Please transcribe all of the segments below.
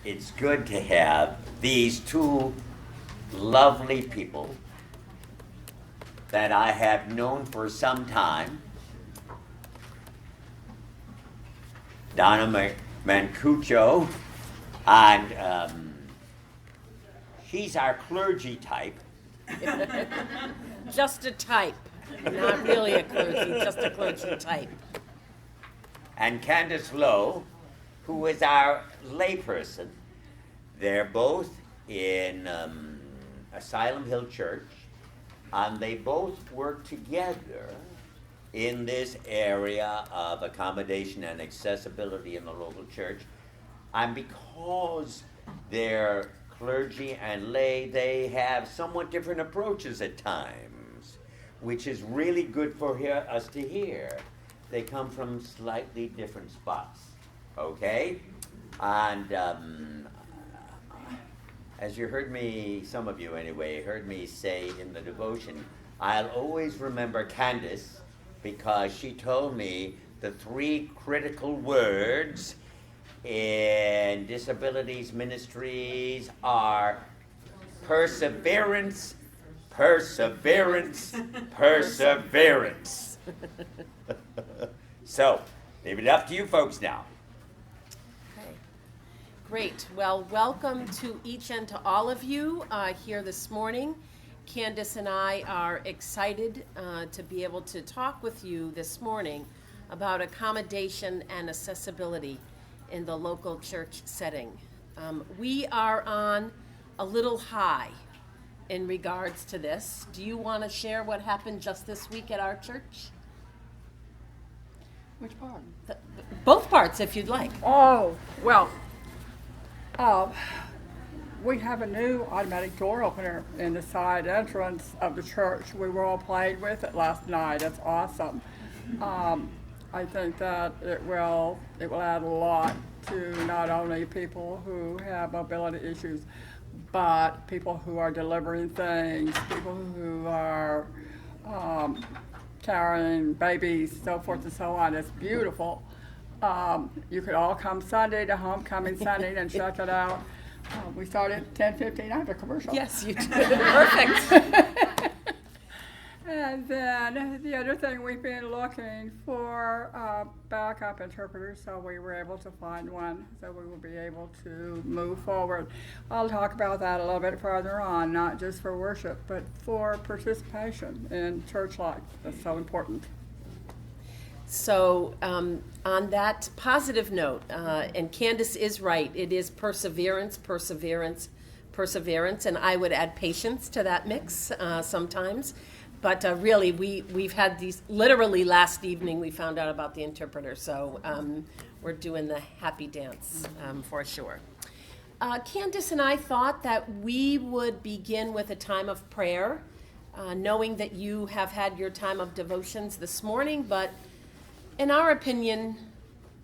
it's good to have these two lovely people that I have known for some time. Donna Manocchio, and she's our clergy type. Just a type, not really a clergy, just a clergy type. And Candace Lowe, who is our layperson. They're both in Asylum Hill Church, and they both work together in this area of accommodation and accessibility in the local church. And because they're clergy and lay, they have somewhat different approaches at times, which is really good for us to hear. They come from slightly different spots, okay? And as you heard me, some of you anyway, heard me say in the devotion, I'll always remember Candace because she told me the 3 critical words in disabilities ministries are perseverance, perseverance, perseverance. So, leave it up to you folks now. Okay, great. Well, welcome to each and to all of you here this morning. Candace and I are excited to be able to talk with you this morning about accommodation and accessibility in the local church setting. We are on a little high in regards to this. Do you want to share what happened just this week at our church? Which part? Both parts, if you'd like. Oh, well, we have a new automatic door opener in the side entrance of the church. We were all playing with it last night. It's awesome. I think that it will add a lot to not only people who have mobility issues, but people who are delivering things, people who are carrying babies, so forth and so on. It's beautiful. You could all come Sunday to Homecoming Sunday and check it out. We start at 10:15. I have a commercial. Yes, you do. Perfect. And then the other thing, we've been looking for backup interpreters, so we were able to find one, so we will be able to move forward. I'll talk about that a little bit further on, not just for worship, but for participation in church life. That's so important. So on that positive note, and Candace is right, it is perseverance, perseverance, perseverance, and I would add patience to that mix sometimes. But really, we've had these, literally last evening we found out about the interpreter, so we're doing the happy dance for sure. Candace and I thought that we would begin with a time of prayer, knowing that you have had your time of devotions this morning, but in our opinion,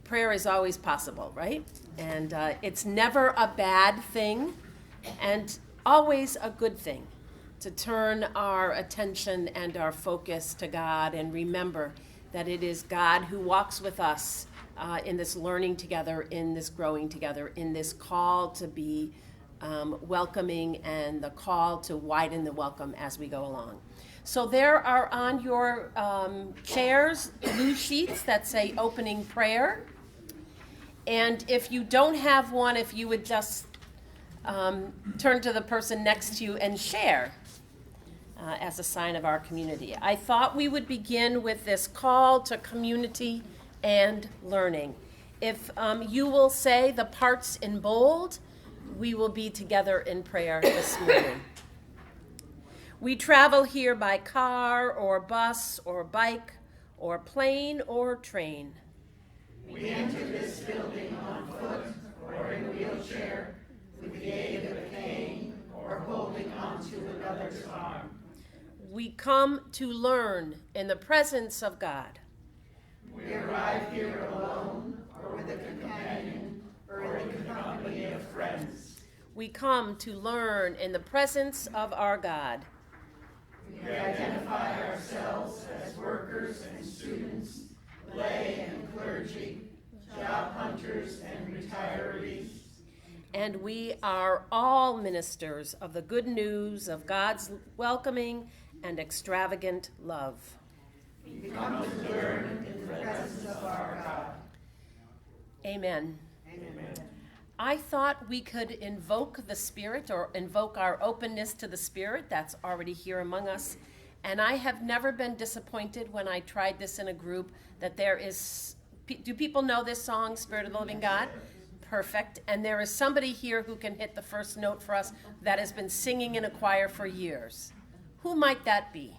prayer is always possible, right? And it's never a bad thing, and always a good thing to turn our attention and our focus to God and remember that it is God who walks with us in this learning together, in this growing together, in this call to be welcoming and the call to widen the welcome as we go along. So there are on your chairs blue sheets that say opening prayer. And if you don't have one, if you would just turn to the person next to you and share as a sign of our community. I thought we would begin with this call to community and learning. If you will say the parts in bold, we will be together in prayer this morning. We travel here by car or bus or bike or plane or train. We enter this building on foot or in a wheelchair with the aid of a cane or holding onto another's arm. We come to learn in the presence of God. We arrive here alone or with a companion or in the company of friends. We come to learn in the presence of our God. We identify ourselves as workers and students, lay and clergy, job hunters and retirees. and we are all ministers of the good news of God's welcoming and extravagant love. Become to learn in the presence of our God. Amen. Amen. I thought we could invoke the Spirit or invoke our openness to the Spirit that's already here among us. And I have never been disappointed when I tried this in a group that there is, do people know this song, Spirit of the Living God? Perfect. And there is somebody here who can hit the first note for us that has been singing in a choir for years. Who might that be?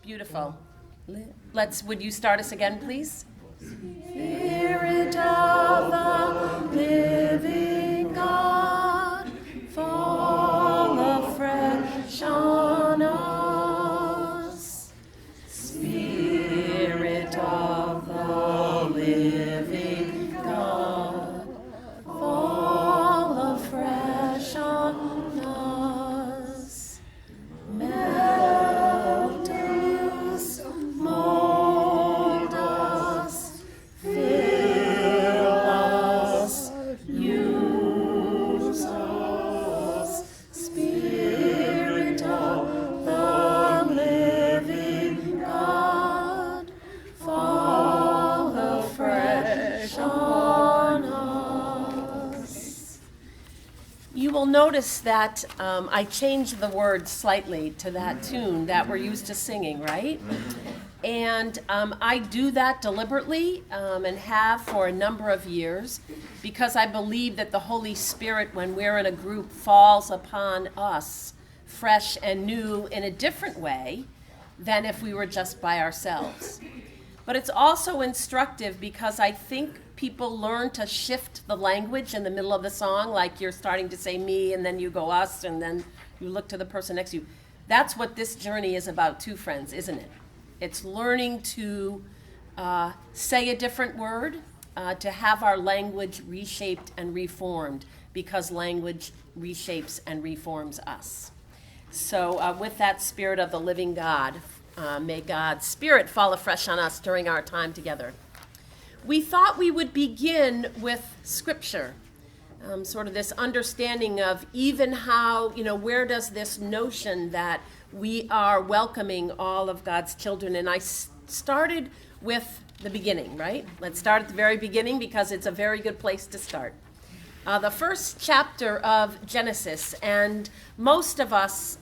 Beautiful. Would you start us again, please? Spirit of the living God, fall afresh on us. Spirit of the living God, fall afresh on us. Melt us, mold us, fill us, use us. Spirit of the living God, fall afresh on us. You will notice that I changed the words slightly to that tune that we're used to singing, right? And I do that deliberately and have for a number of years because I believe that the Holy Spirit, when we're in a group, falls upon us fresh and new in a different way than if we were just by ourselves. But it's also instructive because I think people learn to shift the language in the middle of the song, like you're starting to say me, and then you go us, and then you look to the person next to you. That's what this journey is about too, friends, isn't it? It's learning to say a different word, to have our language reshaped and reformed, because language reshapes and reforms us. So with that Spirit of the living God, may God's Spirit fall afresh on us during our time together. We thought we would begin with Scripture, sort of this understanding of even how, where does this notion that we are welcoming all of God's children, and I started with the beginning, right? Let's start at the very beginning because it's a very good place to start. The first chapter of Genesis, and most of us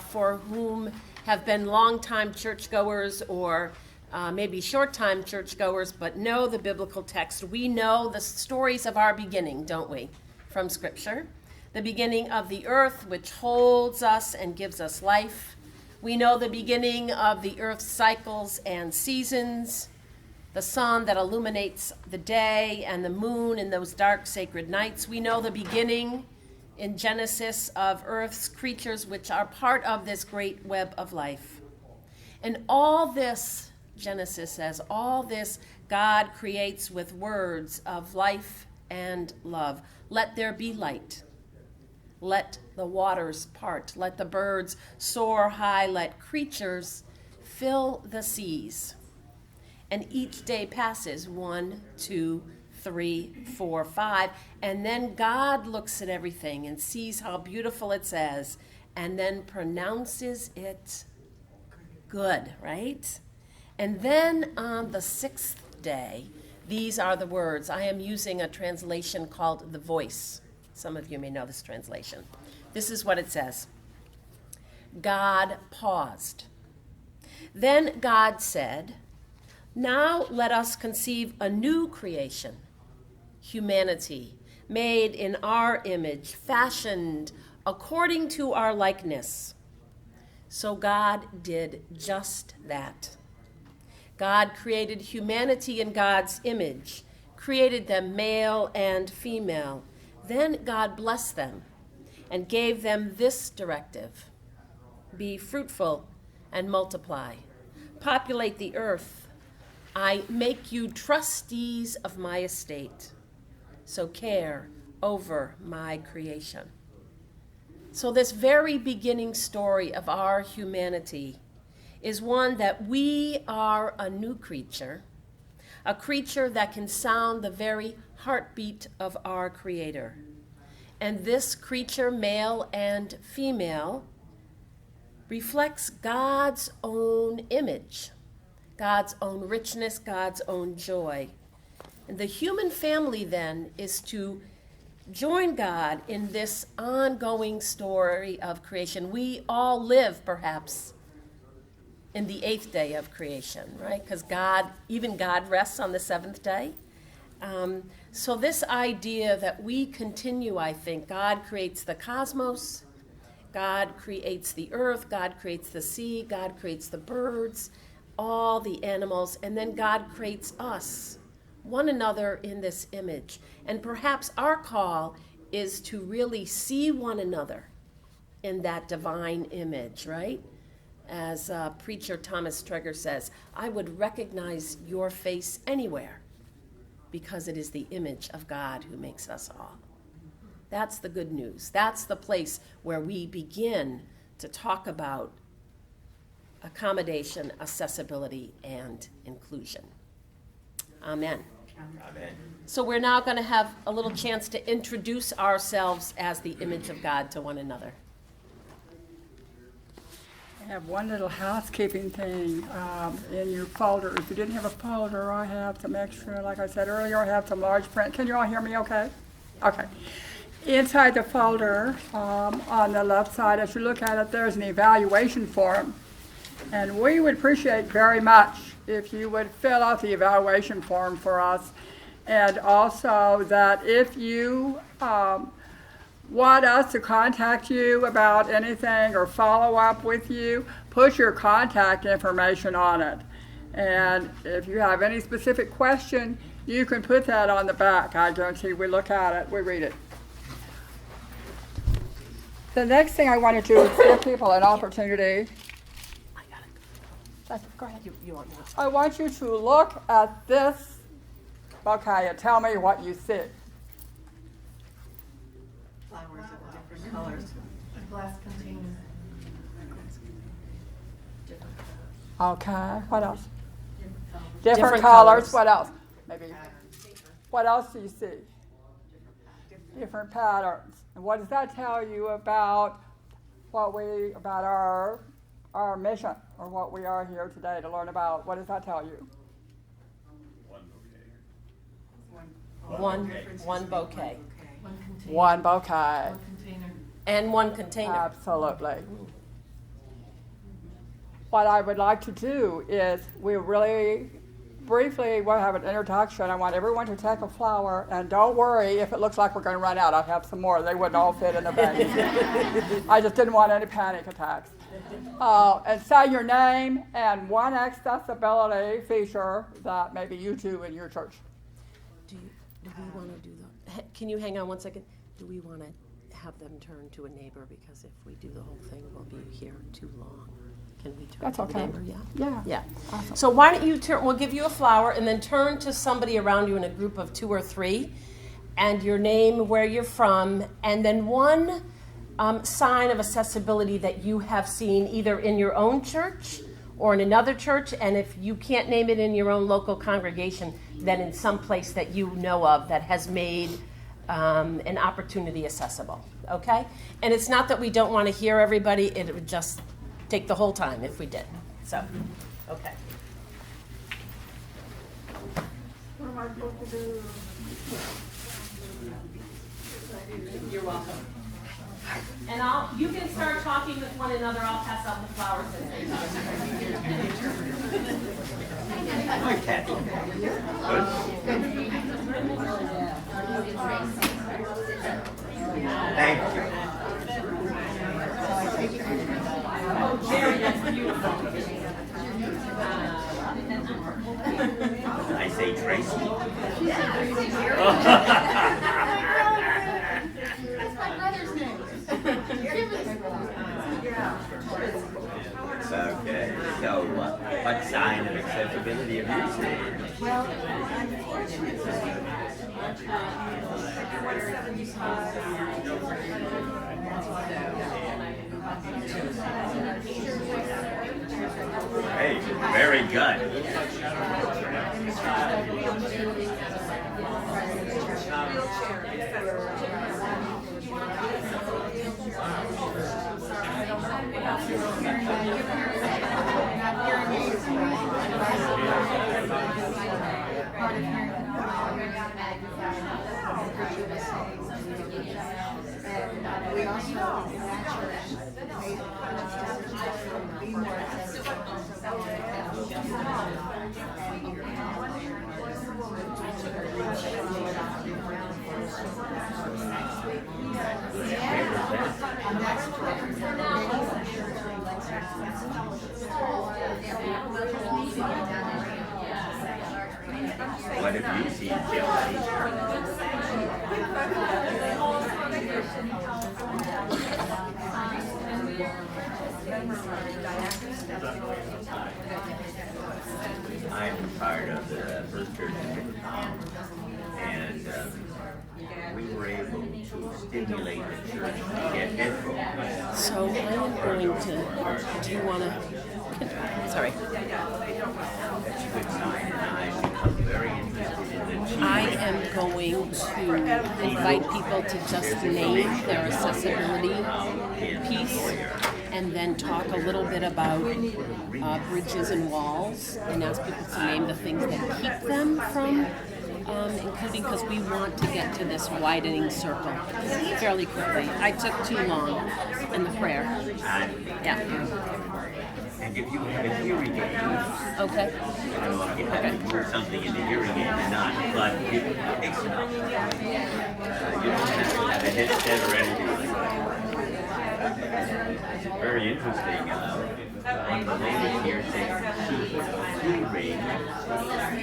for whom have been long-time churchgoers or maybe short-time churchgoers, but know the biblical text. We know the stories of our beginning, don't we, from Scripture? The beginning of the earth, which holds us and gives us life. We know the beginning of the earth's cycles and seasons, the sun that illuminates the day and the moon in those dark sacred nights. We know the beginning in Genesis of earth's creatures, which are part of this great web of life. And all this, Genesis says, all this God creates with words of life and love. Let there be light. Let the waters part. Let the birds soar high. Let creatures fill the seas. And each day passes, 1, 2, 3, 4, 5. And then God looks at everything and sees how beautiful it says, and then pronounces it good, right? And then on the 6th day, these are the words. I am using a translation called The Voice. Some of you may know this translation. This is what it says. God paused. Then God said, now let us conceive a new creation, humanity, made in our image, fashioned according to our likeness. So God did just that. God created humanity in God's image, created them male and female. Then God blessed them and gave them this directive: be fruitful and multiply. Populate the earth. I make you trustees of my estate, so care over my creation. So this very beginning story of our humanity is one that we are a new creature, a creature that can sound the very heartbeat of our Creator. And this creature, male and female, reflects God's own image, God's own richness, God's own joy. And the human family then is to join God in this ongoing story of creation. We all live, perhaps, in the 8th day of creation, right? Because even God rests on the 7th day. So this idea that we continue, I think, God creates the cosmos, God creates the earth, God creates the sea, God creates the birds, all the animals, and then God creates us, one another in this image. And perhaps our call is to really see one another in that divine image, right? As preacher Thomas Treger says, I would recognize your face anywhere because it is the image of God who makes us all. That's the good news. That's the place where we begin to talk about accommodation, accessibility, and inclusion. Amen. Amen. So we're now going to have a little chance to introduce ourselves as the image of God to one another. I have one little housekeeping thing in your folder. If you didn't have a folder, I have some extra. Like I said earlier, I have some large print. Can you all hear me okay? Okay. Inside the folder, on the left side, as you look at it, there's an evaluation form. And we would appreciate very much if you would fill out the evaluation form for us. And also that if you want us to contact you about anything or follow up with you, put your contact information on it. And if you have any specific question, you can put that on the back. I guarantee we look at it, we read it. The next thing I want to do is give people an opportunity. Go ahead. I want you to look at this bouquet and tell me what you see. Flowers of different colors. A glass container. Okay, what else? Different colors. colors. What else? Maybe. What else do you see? Different patterns. And what does that tell you about our mission, or what we are here today to learn about? What does that tell you? One bouquet. One bouquet. One container. And one container. Absolutely. What I would like to do is we really briefly will have an introduction. I want everyone to take a flower, and don't worry if it looks like we're going to run out. I have some more. They wouldn't all fit in the bag. I just didn't want any panic attacks. And say your name and one accessibility feature that maybe you do in your church. Do we want to do that? Can you hang on one second? Do we want to have them turn to a neighbor? Because if we do the whole thing, we'll be here too long. Can we turn That's to okay. the neighbor? Yeah. Yeah. Awesome. So why don't you turn, we'll give you a flower, and then turn to somebody around you in a group of 2 or 3, and your name, where you're from, and then one sign of accessibility that you have seen either in your own church or in another church, and if you can't name it in your own local congregation, then in some place that you know of that has made an opportunity accessible, okay? And it's not that we don't want to hear everybody, it would just take the whole time if we did. So, okay. What am I supposed to do? You're welcome. And you can start talking with one another. I'll pass out the flowers as they come. Hi, Kathy. Thank you. Oh, Jerry, that's beautiful. Did I say Tracy? That's my brother's name. Okay. So, what sign of accessibility have you seen? Well, unfortunately, Hey, very good. And we also, in that church, made be more accessible to someone that What have you seen, I'm part of the first church in town, and we were able to stimulate the church to get headphones. So I am going to, do you want to, sorry. That's a good sign, and I've become very interested in the I am going to invite people to just name their accessibility piece and then talk a little bit about bridges and walls and ask people to name the things that keep them from including, because we want to get to this widening circle fairly quickly. I took too long in the prayer. Yeah. And if you have a hearing aid, Okay. I don't know if you have to move something in the hearing aid or not, but it takes it up. You don't have to have a headset or anything like that. It's very interesting. One of the ladies here said she put a key ring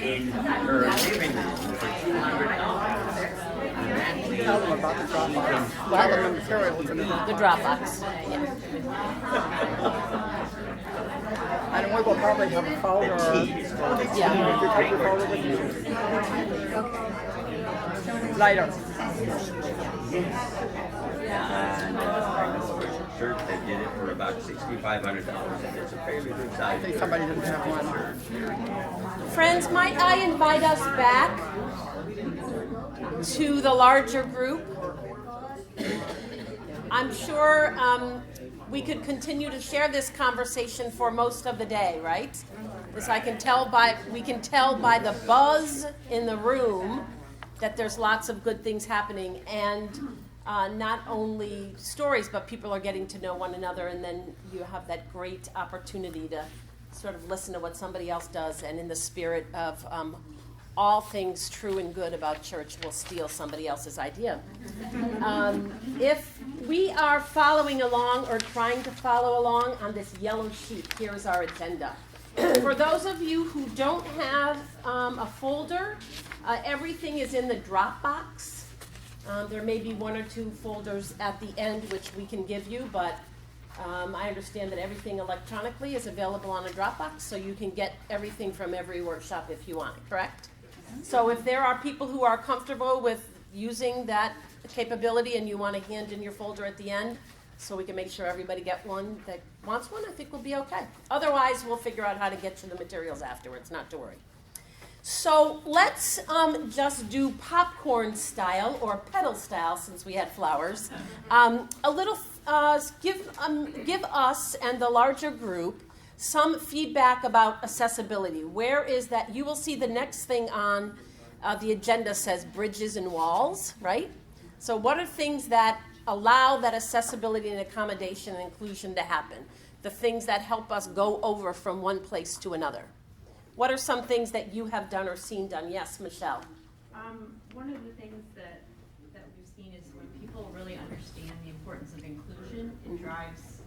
in her living room for $200. Tell them about the Dropbox. Tell them the materials in the The Dropbox. Yeah. And we will probably have a folder. Yeah. Did you take your folder with you? Later. And I know there's a church that did it for about $6,500, and it's a fairly good I size. think somebody didn't have one. Friends, might I invite us back to the larger group? I'm sure we could continue to share this conversation for most of the day, right? As we can tell by the buzz in the room that there's lots of good things happening, and not only stories, but people are getting to know one another, and then you have that great opportunity to sort of listen to what somebody else does, and in the spirit of all things true and good about church will steal somebody else's idea. If we are following along or trying to follow along on this yellow sheet, here's our agenda. For those of you who don't have a folder, everything is in the Dropbox. There may be one or two folders at the end which we can give you, but I understand that everything electronically is available on a Dropbox, so you can get everything from every workshop if you want it, correct? So if there are people who are comfortable with using that capability and you want to hand in your folder at the end, so we can make sure everybody get one that wants one, I think we'll be okay. Otherwise, we'll figure out how to get to the materials afterwards, not to worry. So let's just do popcorn style or petal style, since we had flowers. A little, give us and the larger group some feedback about accessibility. Where is that? You will see the next thing on the agenda says bridges and walls, right? So what are things that allow that accessibility and accommodation and inclusion to happen? The things that help us go over from one place to another. What are some things that you have done or seen done? Yes, Michelle. One of the things that we've seen is when people really understand the importance of inclusion, it drives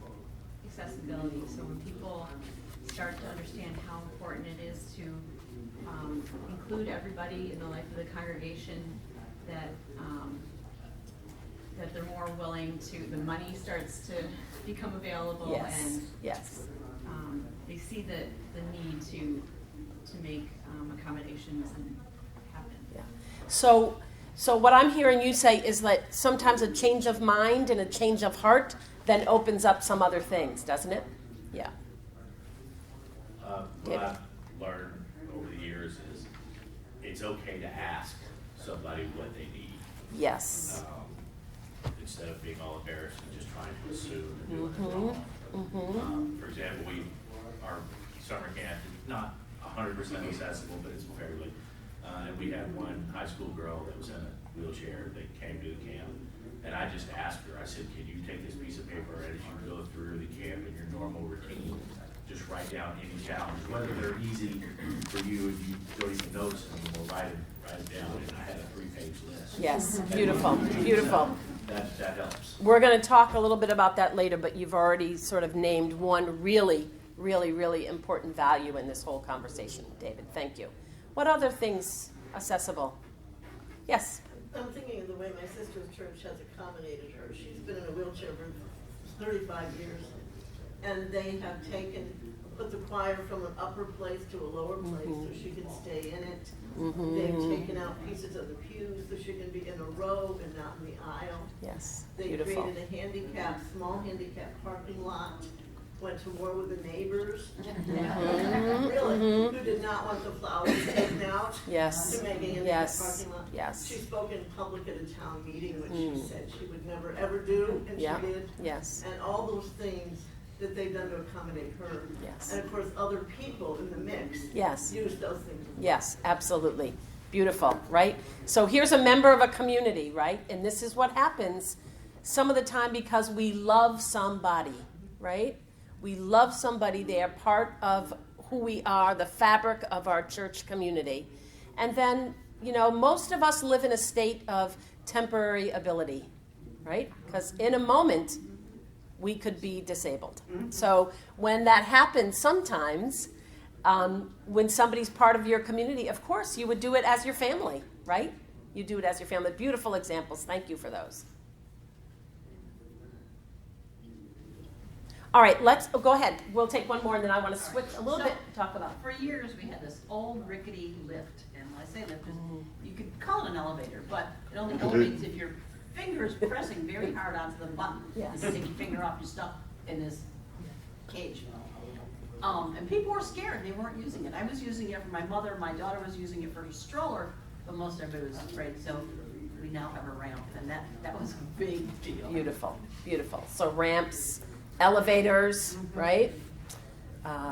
accessibility. So when people start to understand how important it is to include everybody in the life of the congregation, that they're more willing to, the money starts to become available, Yes. and Yes. they see the need to make accommodations and happen. Yeah. So what I'm hearing you say is that sometimes a change of mind and a change of heart then opens up some other things, doesn't it? Yeah. What I've learned over the years is it's okay to ask somebody what they need. Yes. Instead of being all embarrassed and just trying to assume and do it wrong. For example, our summer camp is not 100% accessible, but it's fairly. And we had one high school girl that was in a wheelchair that came to the camp. And I just asked her, I said, can you take this piece of paper and as you go through the camp in your normal routine, just write down any challenges, whether they're easy for you and you don't even notice them, we'll write it down. And I had a 3-page list. Yes, beautiful, beautiful. That helps. We're going to talk a little bit about that later, but you've already sort of named one really, really, really important value in this whole conversation, David. Thank you. What other things accessible? Yes? I'm thinking of the way my sister's church has accommodated her. She's been in a wheelchair for 35 years, and they have put the choir from an upper place to a lower place so she can stay in it. They've taken out pieces of the pews so she can be in a row and not in the aisle. Yes, They beautiful. created a small handicap parking lot. Went to war with the neighbors. Really, who did not want the flowers taken out Yes. to make a handicap Yes. parking lot. Yes. She spoke in public at a town meeting, which she said she would never ever do, and Yeah. she did. Yes. And all those things that they've done to accommodate her. Yes. And of course, other people in the mix Yes. use those things. Yes, absolutely. Beautiful, right? So here's a member of a community, right? And this is what happens some of the time because we love somebody, right? We love somebody. They are part of who we are, the fabric of our church community. And then, most of us live in a state of temporary ability, right? Because in a moment, we could be disabled. So when that happens sometimes, when somebody's part of your community, of course, you would do it as your family, right? You do it as your family. Beautiful examples. Thank you for those. All right, go ahead. We'll take one more, and then I want to switch a little bit to talk about. For years, we had this old rickety lift, and when I say lift, you could call it an elevator, but it only elevates if your finger is pressing very hard onto the button. Yes. You take your finger off, you're stuck in this cage. And people were scared; they weren't using it. I was using it for my mother. My daughter was using it for her stroller, but most everybody was afraid. So we now have a ramp, and that was a big deal. Beautiful, beautiful. So ramps, elevators, right?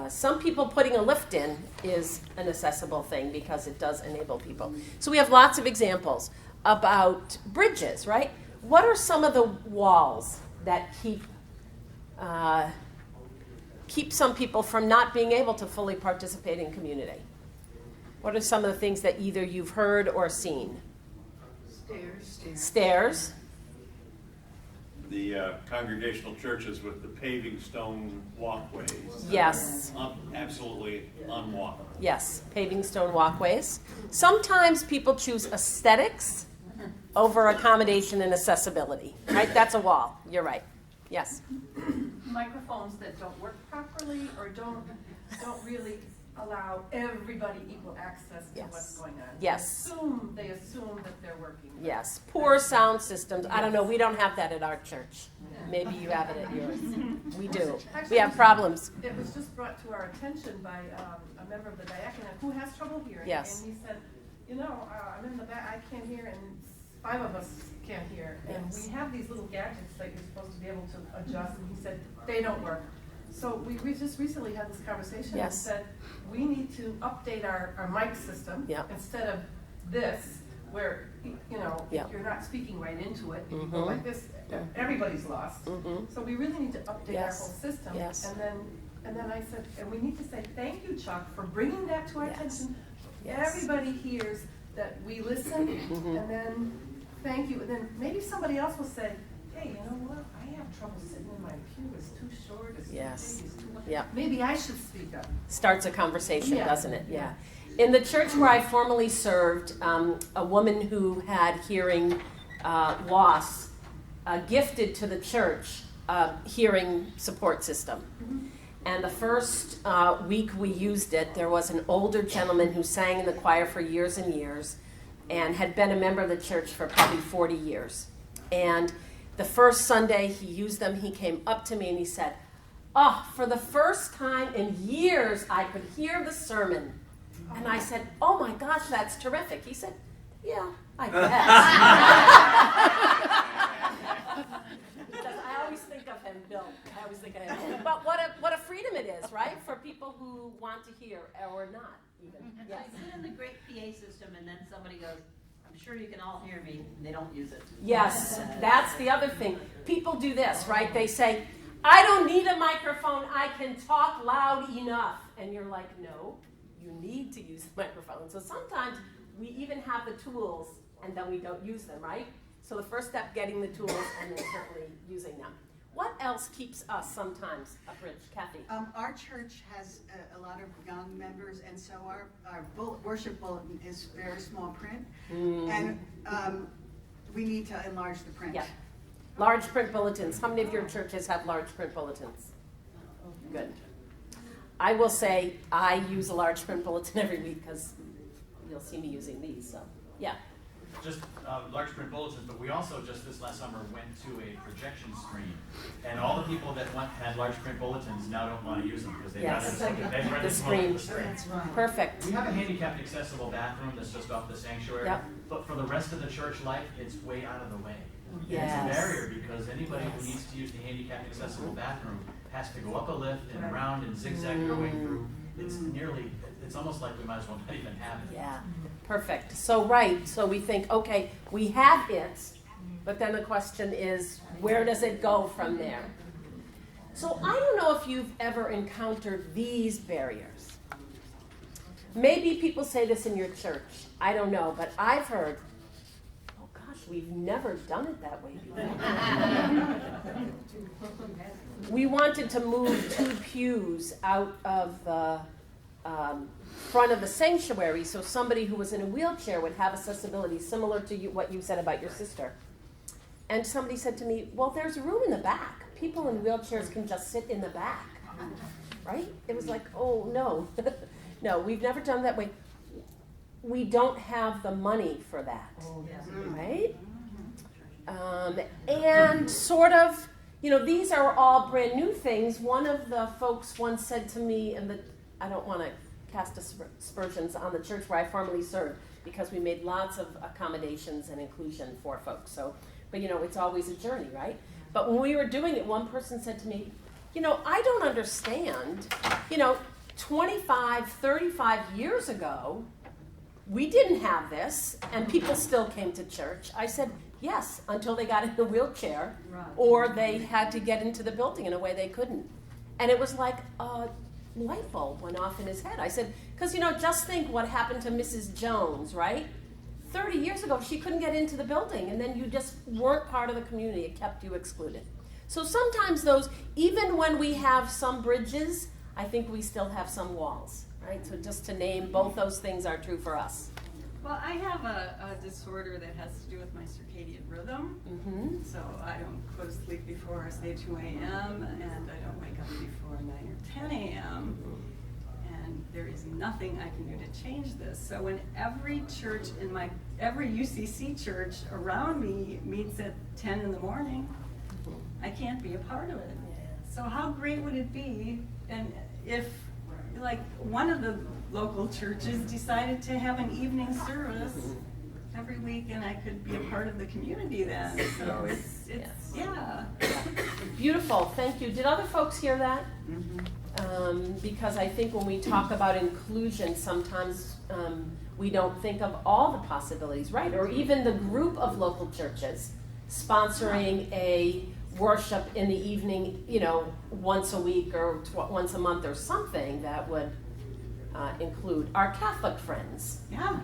Some people putting a lift in is an accessible thing because it does enable people. So we have lots of examples about bridges, right? What are some of the walls that keep some people from not being able to fully participate in community? What are some of the things that either you've heard or seen? Stairs. The congregational churches with the paving stone walkways. Yes. Absolutely unwalkable. Yes, paving stone walkways. Sometimes people choose aesthetics over accommodation and accessibility, right? That's a wall. You're right. Yes. Microphones that don't work properly or don't really allow everybody equal access to what's going on. Yes. They assume that they're working. Yes. Poor sound systems. I don't know. We don't have that at our church. Maybe you have it at yours. We do. Actually, We have problems. It was just brought to our attention by a member of the diaconate who has trouble hearing. Yes. And he said, I'm in the back, I can't hear, and 5 of us can't hear. And Yes. we have these little gadgets that you're supposed to be able to adjust, and he said, they don't work. So we just recently had this conversation and Yes. said, we need to update our mic system instead of this, where, if you're not speaking right into it, if you go like this, everybody's lost. So we really need to update our Yes. whole system. Yes. And then I said, and we need to say, thank you, Chuck, for bringing that to our Yes. attention. Yes. Everybody hears that we listen, and then thank you. And then maybe somebody else will say, hey, you know what? I have trouble sitting in my pew. It's too short. It's Yes. too big. It's too much. Yeah. Maybe I should speak up. Starts a conversation, Yeah. doesn't it? Yeah. In the church where I formerly served, a woman who had hearing loss gifted to the church a hearing support system. And the first week we used it, there was an older gentleman who sang in the choir for years and years and had been a member of the church for probably 40 years. And the first Sunday he used them, he came up to me and he said, for the first time in years, I could hear the sermon And I said, oh my gosh, that's terrific. He said, yeah, I guess. Because I always think of him, Bill. I always think of him. But what a freedom it is, right? For people who want to hear or not even. Yes. I sit in the great PA system and then somebody goes, I'm sure you can all hear me, and they don't use it. Yes, that's the other thing. People do this, right? They say, I don't need a microphone, I can talk loud enough. And you're like, no, you need to use the microphone. So sometimes we even have the tools and then we don't use them, right? So the first step, getting the tools and then certainly using them. What else keeps us sometimes abridged, Kathy? Our church has a lot of young members, and so our worship bulletin is very small print, and we need to enlarge the print. Yeah. Large print bulletins. How many of your churches have large print bulletins? Good. I will say I use a large print bulletin every week because you'll see me using these. So, yeah. Just large print bulletins, but we also just this last summer went to a projection screen, and all the people that had large print bulletins now don't want to use them because they've read the screen. Perfect. We have a handicapped accessible bathroom that's just off the sanctuary, but for the rest of the church life, it's way out of the way. Yes. And it's a barrier because anybody who needs to use the handicapped accessible bathroom has to go up a lift and around and zigzag their way through. It's almost like we might as well not even have it. Yeah, perfect. So we think, okay, we have it, but then the question is, where does it go from there? So I don't know if you've ever encountered these barriers. Maybe people say this in your church. I don't know, but I've heard, oh gosh, we've never done it that way before. We wanted to move 2 pews out of the front of the sanctuary so somebody who was in a wheelchair would have accessibility, similar to what you said about your sister. And somebody said to me, well, there's room in the back. People in wheelchairs can just sit in the back, right? It was like, oh, no. No, we've never done it that way. We don't have the money for that, right? And sort of, these are all brand new things. One of the folks once said to me, and I don't want to cast aspersions on the church where I formerly served, because we made lots of accommodations and inclusion for folks. So, but it's always a journey, right? But when we were doing it, one person said to me, I don't understand. 25, 35 years ago, we didn't have this, and people still came to church. I said, yes, until they got in a wheelchair, or they had to get into the building in a way they couldn't. And it was like a light bulb went off in his head. I said, because, just think what happened to Mrs. Jones, right? 30 years ago, she couldn't get into the building, and then you just weren't part of the community. It kept you excluded. So sometimes even when we have some bridges, I think we still have some walls, right? So just to name, both those things are true for us. Well, I have a disorder that has to do with my circadian rhythm. Mm-hmm. So I don't go to sleep before, say, 2 a.m., and I don't wake up before 9 or 10 a.m., and there is nothing I can do to change this. So when every church every UCC church around me meets at 10 in the morning, I can't be a part of it. So how great would it be, and if, like, one of the local churches decided to have an evening service every week, and I could be a part of the community then. So it's yeah. Beautiful, thank you. Did other folks hear that? Because I think when we talk about inclusion, sometimes we don't think of all the possibilities, right? Or even the group of local churches sponsoring a worship in the evening, once a week or once a month or something that would include our Catholic friends. Yeah.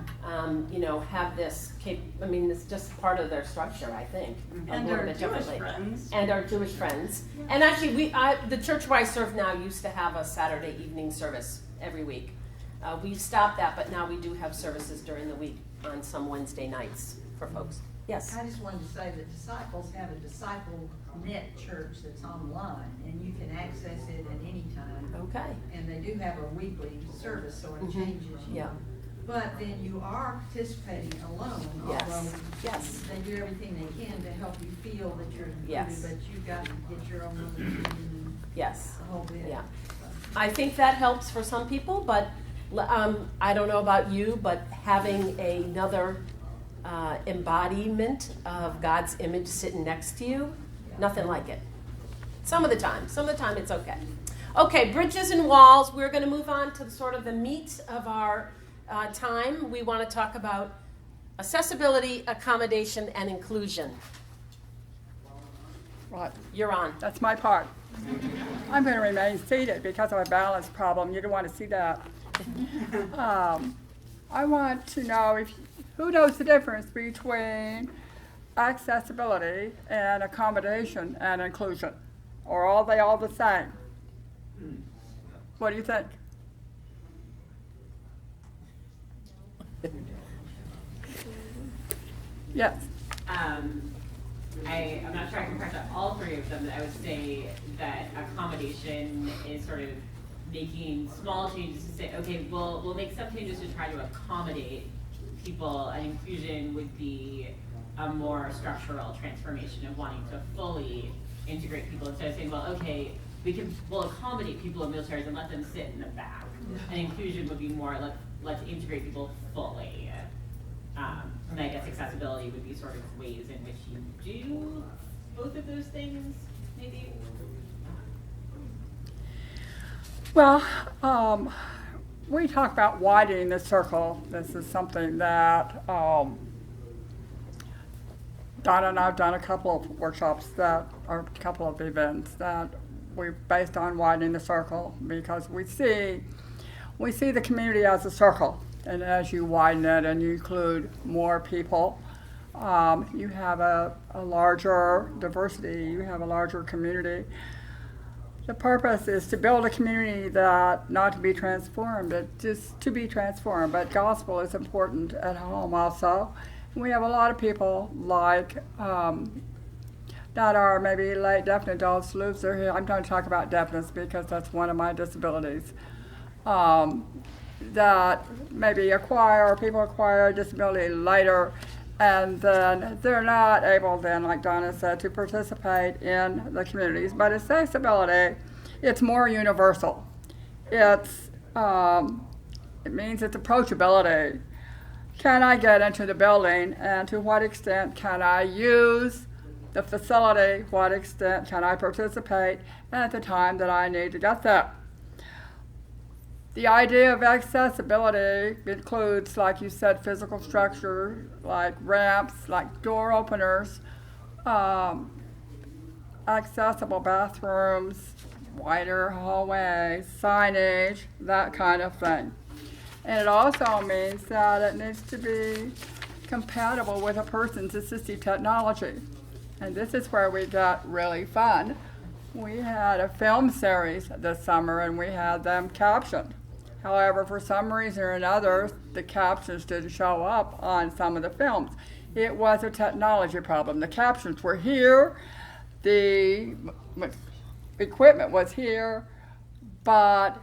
Have this it's just part of their structure, I think. And our Jewish friends. And our Jewish friends. And actually, the church where I serve now used to have a Saturday evening service every week. We've stopped that, but now we do have services during the week on some Wednesday nights for folks. Yes. I just wanted to say that Disciples have a Disciple Net church that's online, and you can access it at any time. Okay. And they do have a weekly service, so it changes. Yeah. But then you are participating alone, although they do everything they can to help you feel that you're included, but you've got to get your own little and the whole bit. Yeah. I think that helps for some people, but I don't know about you, but having another embodiment of God's image sitting next to you, nothing like it. Some of the time it's okay. Okay, bridges and walls. We're going to move on to sort of the meat of our time. We want to talk about accessibility, accommodation, and inclusion. Right. You're on. That's my part. I'm going to remain seated because of a balance problem. You don't want to see that. I want to know who knows the difference between accessibility and accommodation and inclusion? Or are they all the same? What do you think? Yes. I'm not sure I can correct all three of them, but I would say that accommodation is sort of making small changes to say, okay, we'll make some changes to try to accommodate people, and inclusion would be a more structural transformation of wanting to fully integrate people instead of saying, well, okay, we'll accommodate people in wheelchairs and let them sit in the back. And inclusion would be more let's integrate people fully. And I guess accessibility would be sort of ways in which you do both of those things, maybe? Well, we talk about widening the circle. This is something that Donna and I have done a couple of workshops a couple of events that we're based on widening the circle, because we see the community as a circle, and as you widen it and you include more people, you have a larger diversity, you have a larger community. The purpose is to build a community that not to be transformed, but just to be transformed. But gospel is important at home also. And we have a lot of people like that are maybe late deaf adults, lives their here. I'm going to talk about deafness because that's one of my disabilities. That maybe people acquire a disability later, and then they're not able then, like Donna said, to participate in the communities. But accessibility, it's more universal. It means it's approachability. Can I get into the building, and to what extent can I use the facility? What extent can I participate at the time that I need to get there? The idea of accessibility includes, like you said, physical structure, like ramps, like door openers, accessible bathrooms, wider hallways, signage, that kind of thing. And it also means that it needs to be compatible with a person's assistive technology. And this is where we got really fun. We had a film series this summer, and we had them captioned. However, for some reason or another, the captions didn't show up on some of the films. It was a technology problem. The captions were here, the equipment was here, but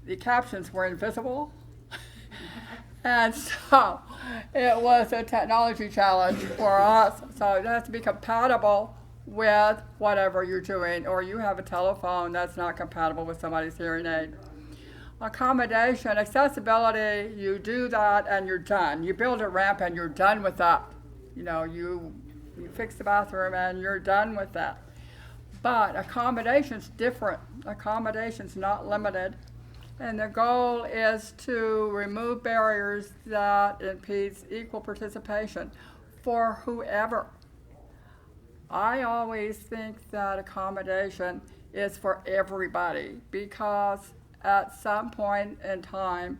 the captions were invisible. And so it was a technology challenge for us. So it has to be compatible with whatever you're doing, or you have a telephone that's not compatible with somebody's hearing aid. Accommodation, accessibility, you do that and you're done. You build a ramp and you're done with that. You fix the bathroom and you're done with that. But accommodation's different. Accommodation's not limited. And the goal is to remove barriers that impede equal participation for whoever. I always think that accommodation is for everybody, because at some point in time,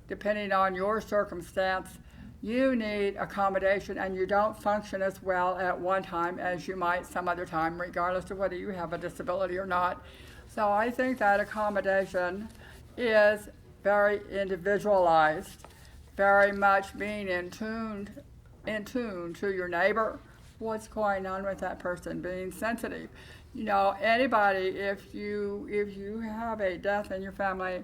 depending on your circumstance, you need accommodation, and you don't function as well at one time as you might some other time, regardless of whether you have a disability or not. So I think that accommodation is very individualized, very much being in tune to your neighbor, what's going on with that person, being sensitive. Anybody, if you have a death in your family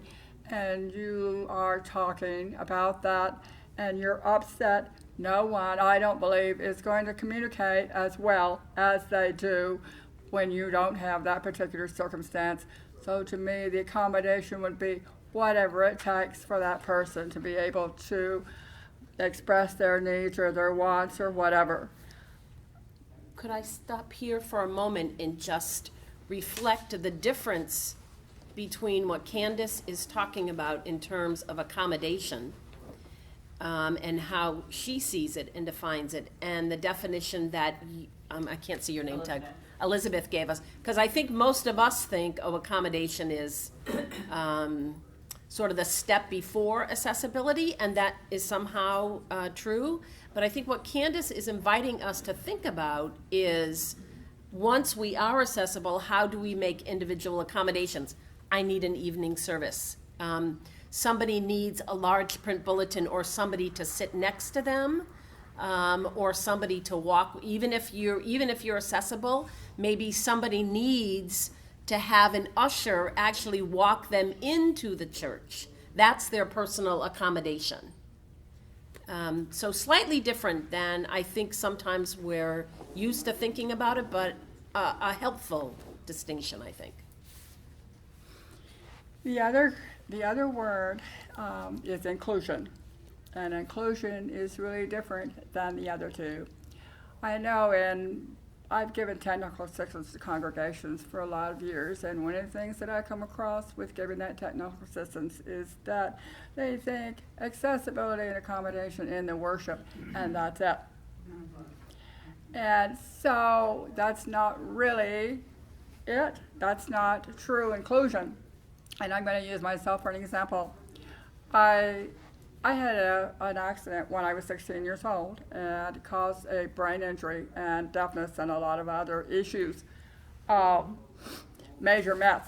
and you are talking about that and you're upset, no one, I don't believe, is going to communicate as well as they do when you don't have that particular circumstance. So to me, the accommodation would be whatever it takes for that person to be able to express their needs or their wants or whatever. Could I stop here for a moment and just reflect the difference between what Candace is talking about in terms of accommodation and how she sees it and defines it, and the definition that, I can't see your name tag, Elizabeth gave us. Because I think most of us think, accommodation is sort of the step before accessibility, and that is somehow true. But I think what Candace is inviting us to think about is, once we are accessible, how do we make individual accommodations? I need an evening service. Somebody needs a large print bulletin or somebody to sit next to them, or somebody to walk. Even if you're accessible, maybe somebody needs to have an usher actually walk them into the church. That's their personal accommodation. So slightly different than I think sometimes we're used to thinking about it, but a helpful distinction, I think. The other word is inclusion, and inclusion is really different than the other two. I know, and I've given technical assistance to congregations for a lot of years, and one of the things that I come across with giving that technical assistance is that they think accessibility and accommodation in the worship, and that's it. And so that's not really it. That's not true inclusion. And I'm going to use myself for an example. I had an accident when I was 16 years old, and it caused a brain injury and deafness and a lot of other issues, major mess.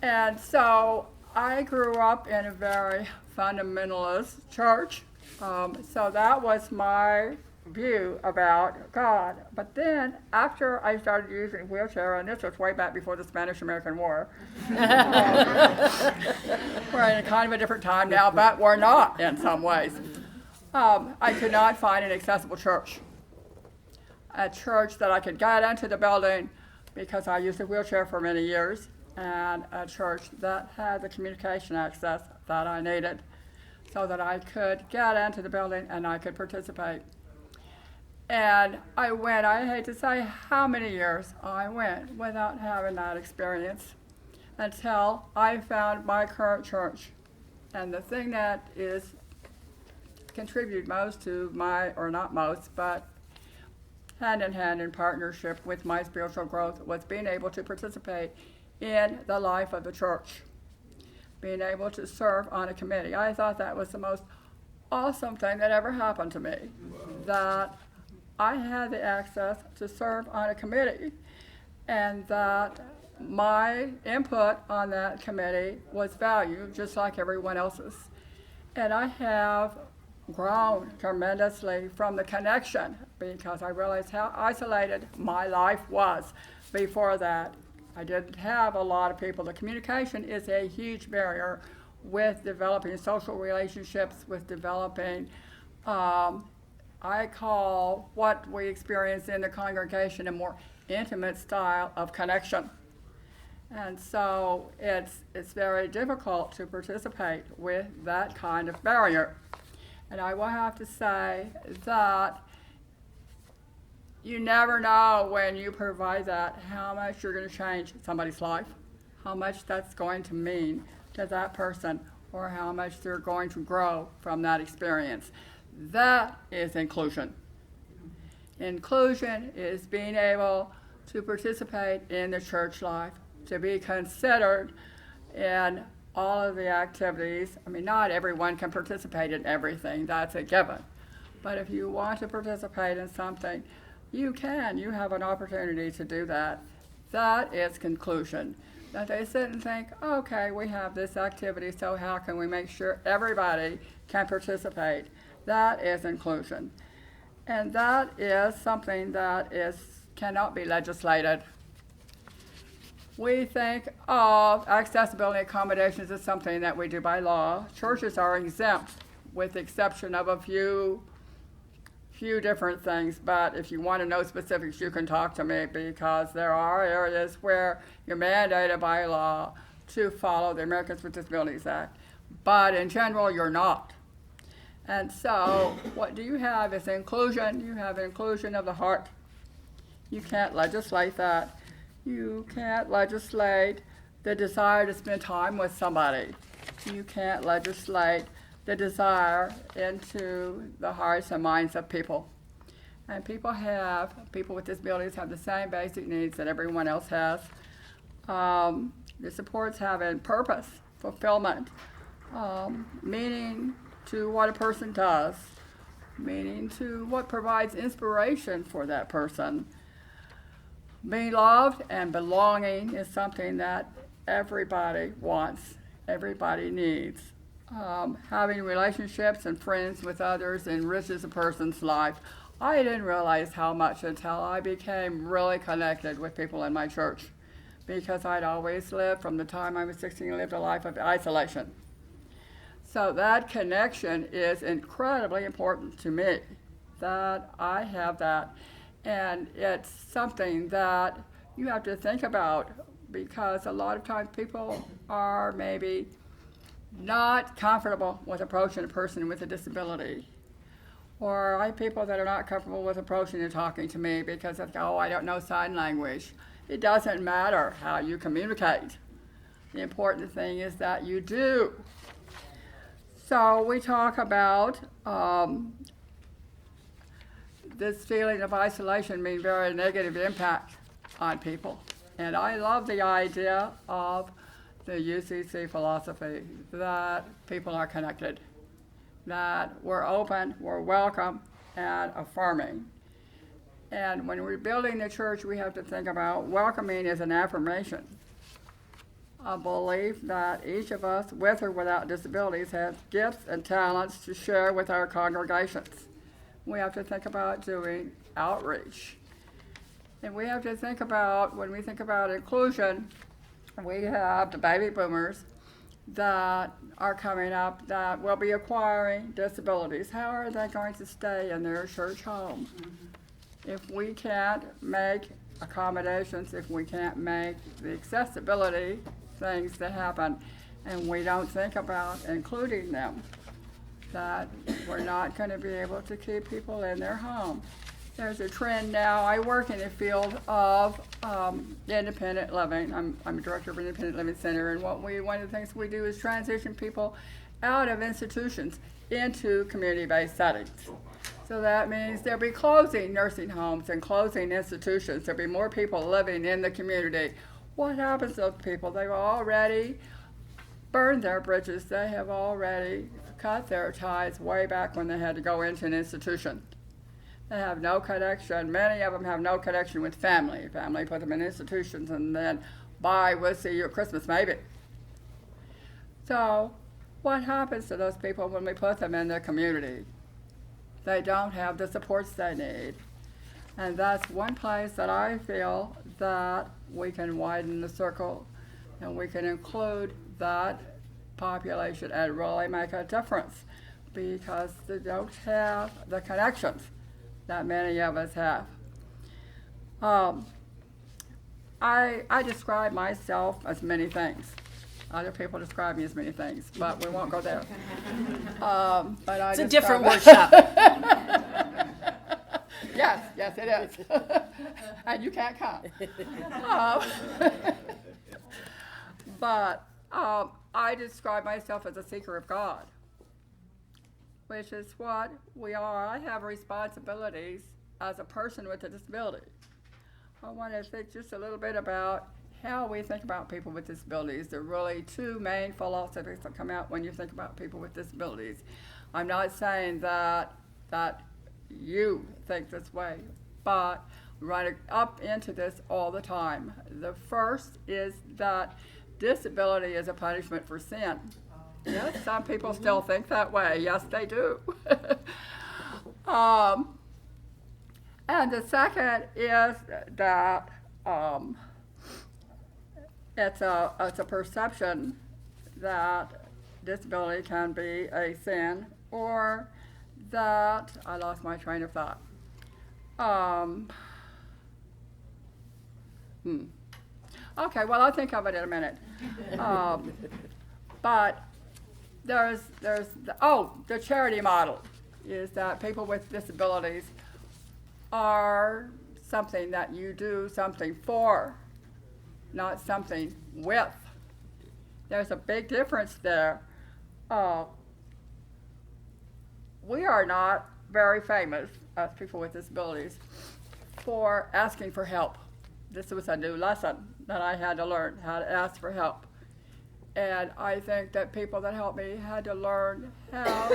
And so I grew up in a very fundamentalist church, so that was my view about God. But then after I started using a wheelchair, and this was way back before the Spanish-American War, we're in a kind of a different time now, but we're not in some ways. I could not find an accessible church, a church that I could get into the building because I used a wheelchair for many years, and a church that had the communication access that I needed so that I could get into the building and I could participate. And I went, I hate to say how many years I went without having that experience until I found my current church. And the thing that is contributed most to my, or not most, but hand in hand in partnership with my spiritual growth was being able to participate in the life of the church, being able to serve on a committee. I thought that was the most awesome thing that ever happened to me, that I had the access to serve on a committee, and that my input on that committee was valued just like everyone else's. And I have grown tremendously from the connection, because I realized how isolated my life was before that. I didn't have a lot of people. The communication is a huge barrier with developing social relationships, with developing I call what we experience in the congregation a more intimate style of connection. And so it's very difficult to participate with that kind of barrier. And I will have to say that you never know when you provide that how much you're going to change somebody's life, how much that's going to mean to that person, or how much they're going to grow from that experience. That is inclusion. Inclusion is being able to participate in the church life, to be considered in all of the activities. I mean, not everyone can participate in everything, that's a given. But if you want to participate in something, you can. You have an opportunity to do that. That is inclusion. That they sit and think, okay, we have this activity, so how can we make sure everybody can participate? That is inclusion. And that is something that cannot be legislated. We think of accessibility accommodations as something that we do by law. Churches are exempt, with the exception of a few different things, but if you want to know specifics, you can talk to me, because there are areas where you're mandated by law to follow the Americans with Disabilities Act, but in general, you're not. And so what do you have is inclusion. You have inclusion of the heart. You can't legislate that. You can't legislate the desire to spend time with somebody. You can't legislate the desire into the hearts and minds of people. And people with disabilities have the same basic needs that everyone else has. The supports having purpose, fulfillment, meaning to what a person does, meaning to what provides inspiration for that person. Being loved and belonging is something that everybody wants, everybody needs. Having relationships and friends with others enriches a person's life. I didn't realize how much until I became really connected with people in my church, because I'd always lived, from the time I was 16, lived a life of isolation. So that connection is incredibly important to me, that I have that. And it's something that you have to think about, because a lot of times people are maybe not comfortable with approaching a person with a disability. Or I have people that are not comfortable with approaching and talking to me because they go, oh, I don't know sign language. It doesn't matter how you communicate. The important thing is that you do. So we talk about this feeling of isolation being very negative impact on people. And I love the idea of the UCC philosophy that people are connected, that we're open, we're welcome, and affirming. And when we're building the church, we have to think about welcoming as an affirmation, a belief that each of us, with or without disabilities, has gifts and talents to share with our congregations. We have to think about doing outreach. And we have to think about, when we think about inclusion, we have the baby boomers that are coming up that will be acquiring disabilities. How are they going to stay in their church home? If we can't make accommodations, if we can't make the accessibility things to happen, and we don't think about including them, that we're not going to be able to keep people in their home. There's a trend now. I work in the field of independent living. I'm a director of an independent living center, and one of the things we do is transition people out of institutions into community-based settings. So that means there'll be closing nursing homes and closing institutions. There'll be more people living in the community. What happens to those people? They've already burned their bridges. They have already cut their ties way back when they had to go into an institution. They have no connection. Many of them have no connection with family. Family put them in institutions, and then, bye, we'll see you at Christmas, maybe. So what happens to those people when we put them in the community? They don't have the supports they need. And that's one place that I feel that we can widen the circle and we can include that population and really make a difference, because they don't have the connections that many of us have. I describe myself as many things. Other people describe me as many things, but we won't go there. But it's a different workshop. Yes, it is. And you can't come. But I describe myself as a seeker of God, which is what we are. I have responsibilities as a person with a disability. I want to think just a little bit about how we think about people with disabilities. There are really two main philosophies that come out when you think about people with disabilities. I'm not saying that you think this way, but running up into this all the time. The first is that disability is a punishment for sin. Yes, some people still think that way. Yes, they do. And the second is that it's a perception that disability can be a sin, or that I lost my train of thought. Okay, well, I'll think of it in a minute. But there's the charity model is that people with disabilities are something that you do something for, not something with. There's a big difference there. We are not very famous as people with disabilities for asking for help. This was a new lesson that I had to learn, how to ask for help. And I think that people that helped me had to learn how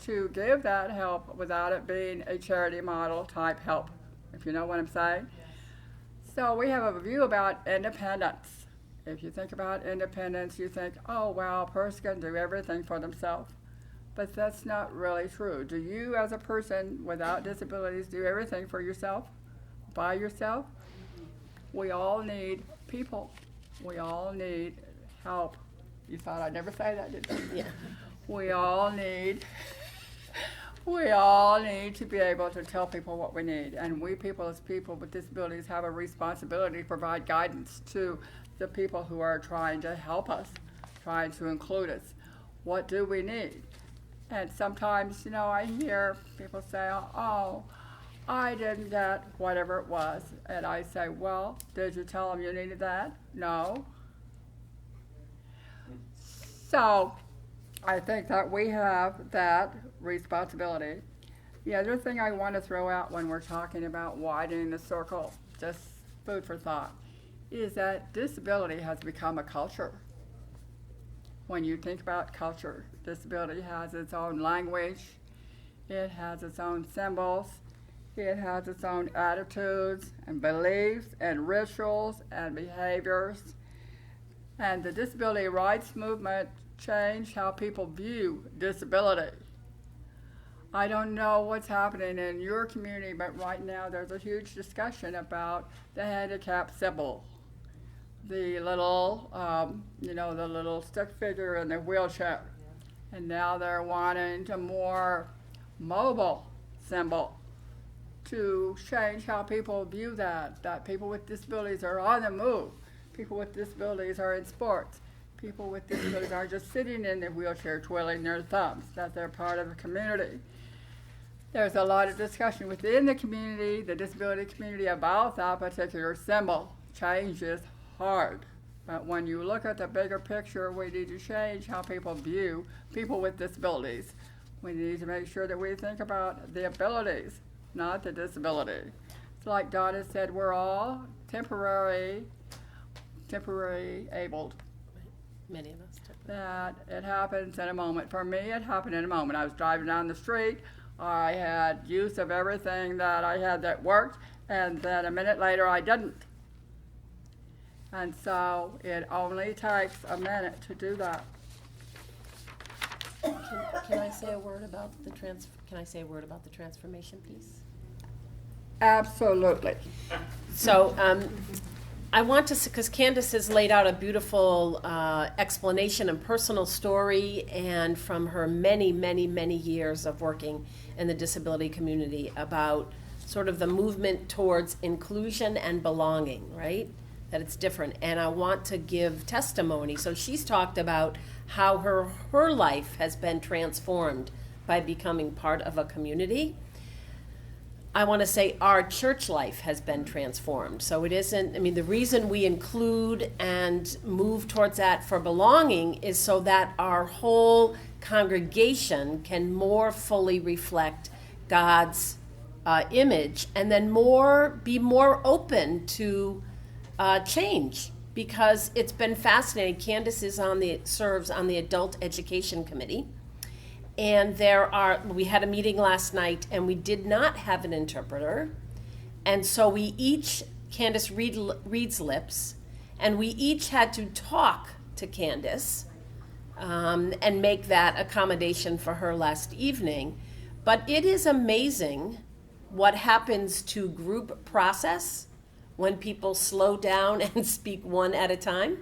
to give that help without it being a charity model type help, if you know what I'm saying. So we have a view about independence. If you think about independence, you think, oh, well, a person can do everything for themselves. But that's not really true. Do you, as a person without disabilities, do everything for yourself, by yourself? We all need people. We all need help. You thought I'd never say that, didn't you? Yeah. We all need to be able to tell people what we need. And we people as people with disabilities have a responsibility to provide guidance to the people who are trying to help us, trying to include us. What do we need? And sometimes, you know, I hear people say, oh, I didn't get whatever it was. And I say, well, did you tell them you needed that? No. So I think that we have that responsibility. The other thing I want to throw out when we're talking about widening the circle, just food for thought, is that disability has become a culture. When you think about culture, disability has its own language, it has its own symbols, it has its own attitudes and beliefs and rituals and behaviors. And the disability rights movement changed how people view disability. I don't know what's happening in your community, but right now there's a huge discussion about the handicapped symbol. The little, the little stick figure in the wheelchair. And now they're wanting a more mobile symbol to change how people view that people with disabilities are on the move. People with disabilities are in sports. People with disabilities are just sitting in the wheelchair twiddling their thumbs, that they're part of a community. There's a lot of discussion within the community, the disability community, about that particular symbol. Change is hard. But when you look at the bigger picture, we need to change how people view people with disabilities. We need to make sure that we think about the abilities, not the disability. It's like Donna said, we're all temporary abled. Many of us. That it happens in a moment. For me, it happened in a moment. I was driving down the street. I had use of everything that I had that worked, and then a minute later I didn't. And so it only takes a minute to do that. Can I say a word about the transformation piece? Absolutely. So I want to, because Candace has laid out a beautiful explanation and personal story, and from her many, many, many years of working in the disability community about sort of the movement towards inclusion and belonging, right? That it's different. And I want to give testimony. So she's talked about how her life has been transformed by becoming part of a community. I want to say our church life has been transformed. So it isn't, the reason we include and move towards that for belonging is so that our whole congregation can more fully reflect God's image, and then be more open to change, because it's been fascinating. Candace serves on the Adult Education Committee. And we had a meeting last night, and we did not have an interpreter. And so Candace reads lips, and we each had to talk to Candace and make that accommodation for her last evening. But it is amazing what happens to group process when people slow down and speak one at a time.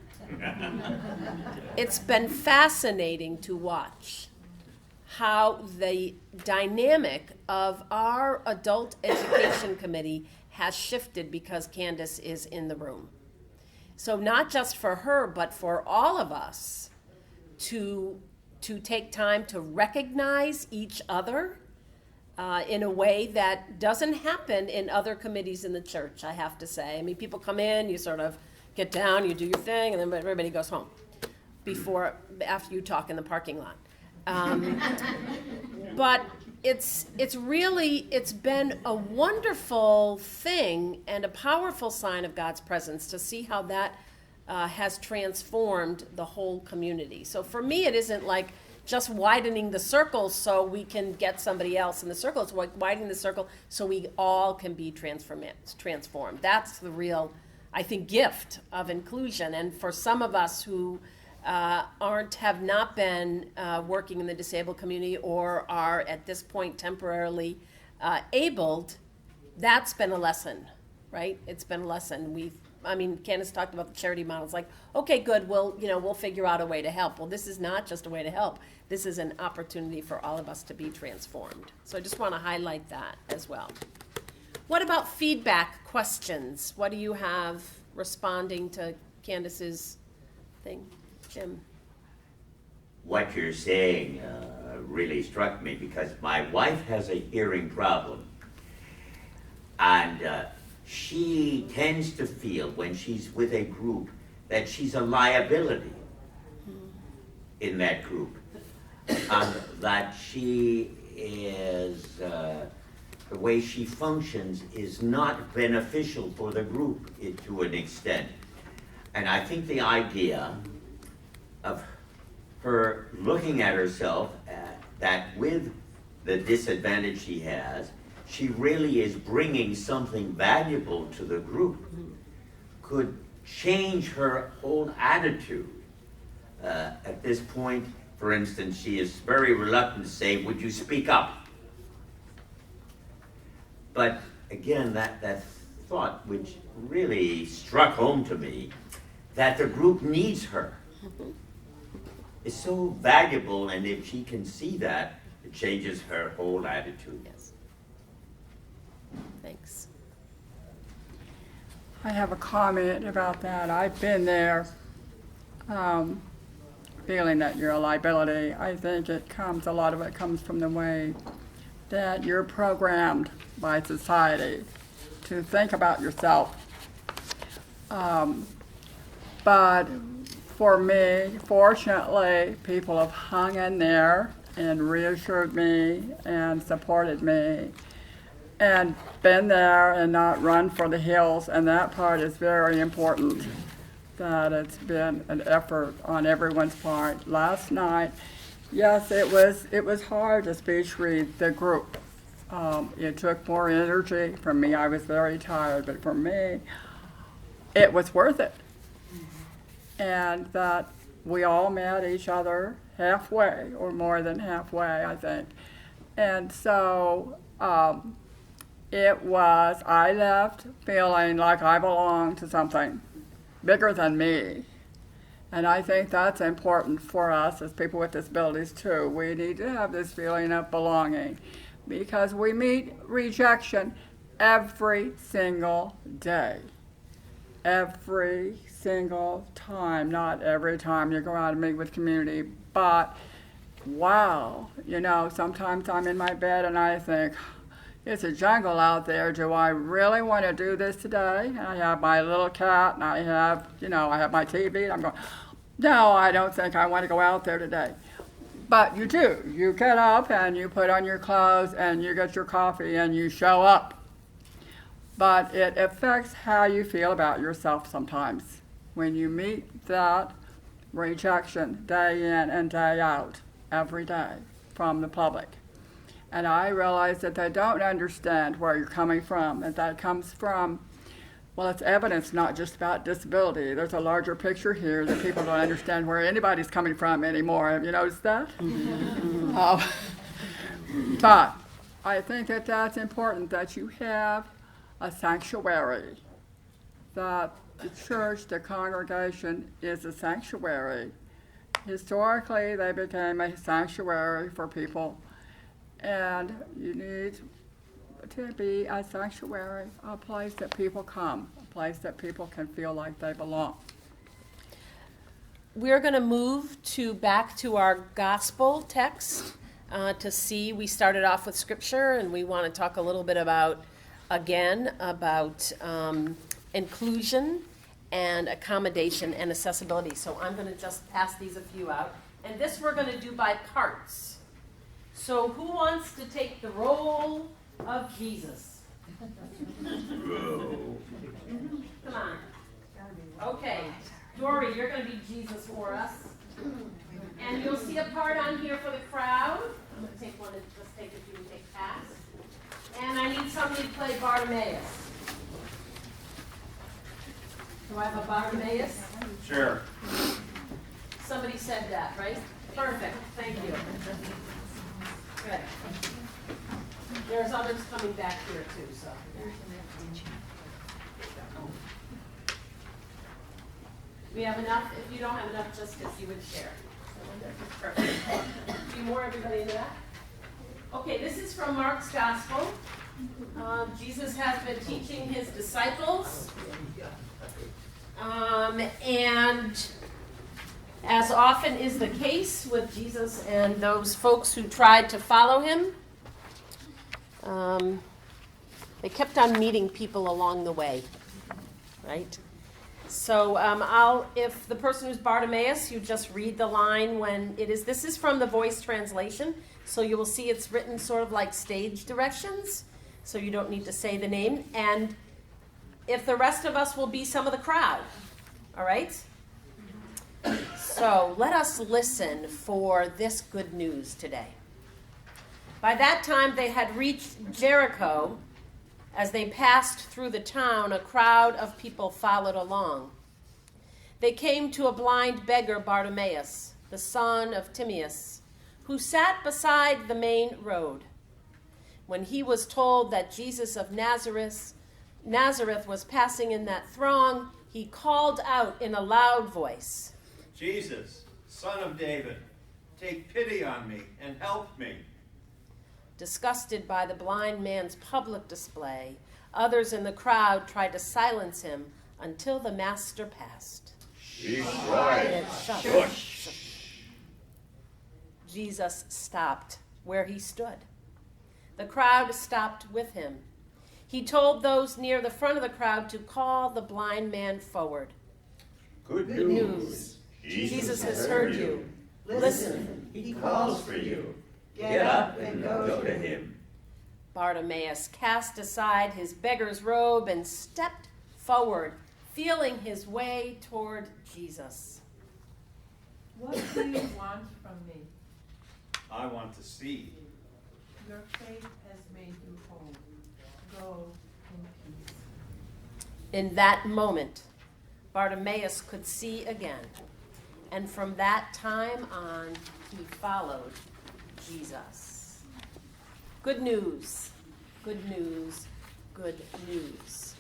It's been fascinating to watch how the dynamic of our adult education committee has shifted because Candace is in the room. So not just for her, but for all of us to take time to recognize each other in a way that doesn't happen in other committees in the church, I have to say. I mean, people come in, you sort of get down, you do your thing, and then everybody goes home after you talk in the parking lot. But it's been a wonderful thing and a powerful sign of God's presence to see how that has transformed the whole community. So for me, it isn't like just widening the circle so we can get somebody else in the circle. It's like widening the circle so we all can be transformed. That's the real, I think, gift of inclusion. And for some of us who have not been working in the disabled community or are at this point temporarily abled, that's been a lesson, right? It's been a lesson. Candace talked about the charity model. It's like, okay, good, we'll figure out a way to help. Well, this is not just a way to help. This is an opportunity for all of us to be transformed. So I just want to highlight that as well. What about feedback, questions? What do you have responding to Candace's thing? Jim? What you're saying really struck me because my wife has a hearing problem. And she tends to feel when she's with a group that she's a liability in that group. And that she is, the way she functions is not beneficial for the group to an extent. And I think the idea of her looking at herself that with the disadvantage she has, she really is bringing something valuable to the group, could change her whole attitude. At this point, for instance, she is very reluctant to say, would you speak up? But again, that thought which really struck home to me, that the group needs her, is so valuable, and if she can see that, it changes her whole attitude. Yes. Thanks. I have a comment about that. I've been there, feeling that you're a liability. I think a lot of it comes from the way that you're programmed by society to think about yourself. But for me, fortunately, people have hung in there and reassured me and supported me and been there and not run for the hills, and that part is very important, that it's been an effort on everyone's part. Last night, yes, it was hard to speech read the group. It took more energy from me. I was very tired, but for me, it was worth it. And that we all met each other halfway, or more than halfway, I think. And so I left feeling like I belonged to something bigger than me. And I think that's important for us as people with disabilities too. We need to have this feeling of belonging because we meet rejection every single day. Every single time, not every time you go out and meet with community, but wow, sometimes I'm in my bed and I think, it's a jungle out there. Do I really want to do this today? I have my little cat and I have my TV and I'm going, no, I don't think I want to go out there today. But you do. You get up and you put on your clothes and you get your coffee and you show up. But it affects how you feel about yourself sometimes when you meet that rejection day in and day out, every day from the public. And I realize that they don't understand where you're coming from, and that comes from, well, it's evidence not just about disability. There's a larger picture here that people don't understand where anybody's coming from anymore. Have you noticed that? But I think that that's important, that you have a sanctuary, that the church, the congregation, is a sanctuary. Historically, they became a sanctuary for people, and you need to be a sanctuary, a place that people come, a place that people can feel like they belong. We're going to move back to our gospel text to see. We started off with scripture, and we want to talk a little bit about inclusion and accommodation and accessibility. So I'm going to just pass these a few out. And this we're going to do by parts. So who wants to take the role of Jesus? Come on. Okay. Dory, you're going to be Jesus for us. And you'll see a part on here for the crowd. I'm going to take one and just take if you can take pass. And I need somebody to play Bartimaeus. Do I have a Bartimaeus? Sure. Somebody said that, right? Perfect. Thank you. Good. There's others coming back here too, so. We have enough. If you don't have enough, just if you would share. Perfect. A few more, everybody in that? Okay, this is from Mark's Gospel. Jesus has been teaching his disciples. And as often is the case with Jesus and those folks who tried to follow him, they kept on meeting people along the way, right? So if the person who's Bartimaeus, you just read the line when it is. This is from the Voice translation, so you will see it's written sort of like stage directions, so you don't need to say the name. And if the rest of us will be some of the crowd, all right? So let us listen for this good news today. By that time they had reached Jericho. As they passed through the town, a crowd of people followed along. They came to a blind beggar, Bartimaeus, the son of Timaeus, who sat beside the main road. When he was told that Jesus of Nazareth was passing in that throng, he called out in a loud voice, Jesus, Son of David, take pity on me and help me. Disgusted by the blind man's public display, others in the crowd tried to silence him until the master passed. Be quiet. Shush. Jesus stopped where he stood. The crowd stopped with him. He told those near the front of the crowd to call the blind man forward. Good news. Jesus has heard you. Listen, he calls for you. Get up and go to him. Bartimaeus cast aside his beggar's robe and stepped forward, feeling his way toward Jesus. What do you want from me? I want to see. Your faith has made you whole. Go in peace. In that moment, Bartimaeus could see again, and from that time on, he followed Jesus. Good news, good news, good news.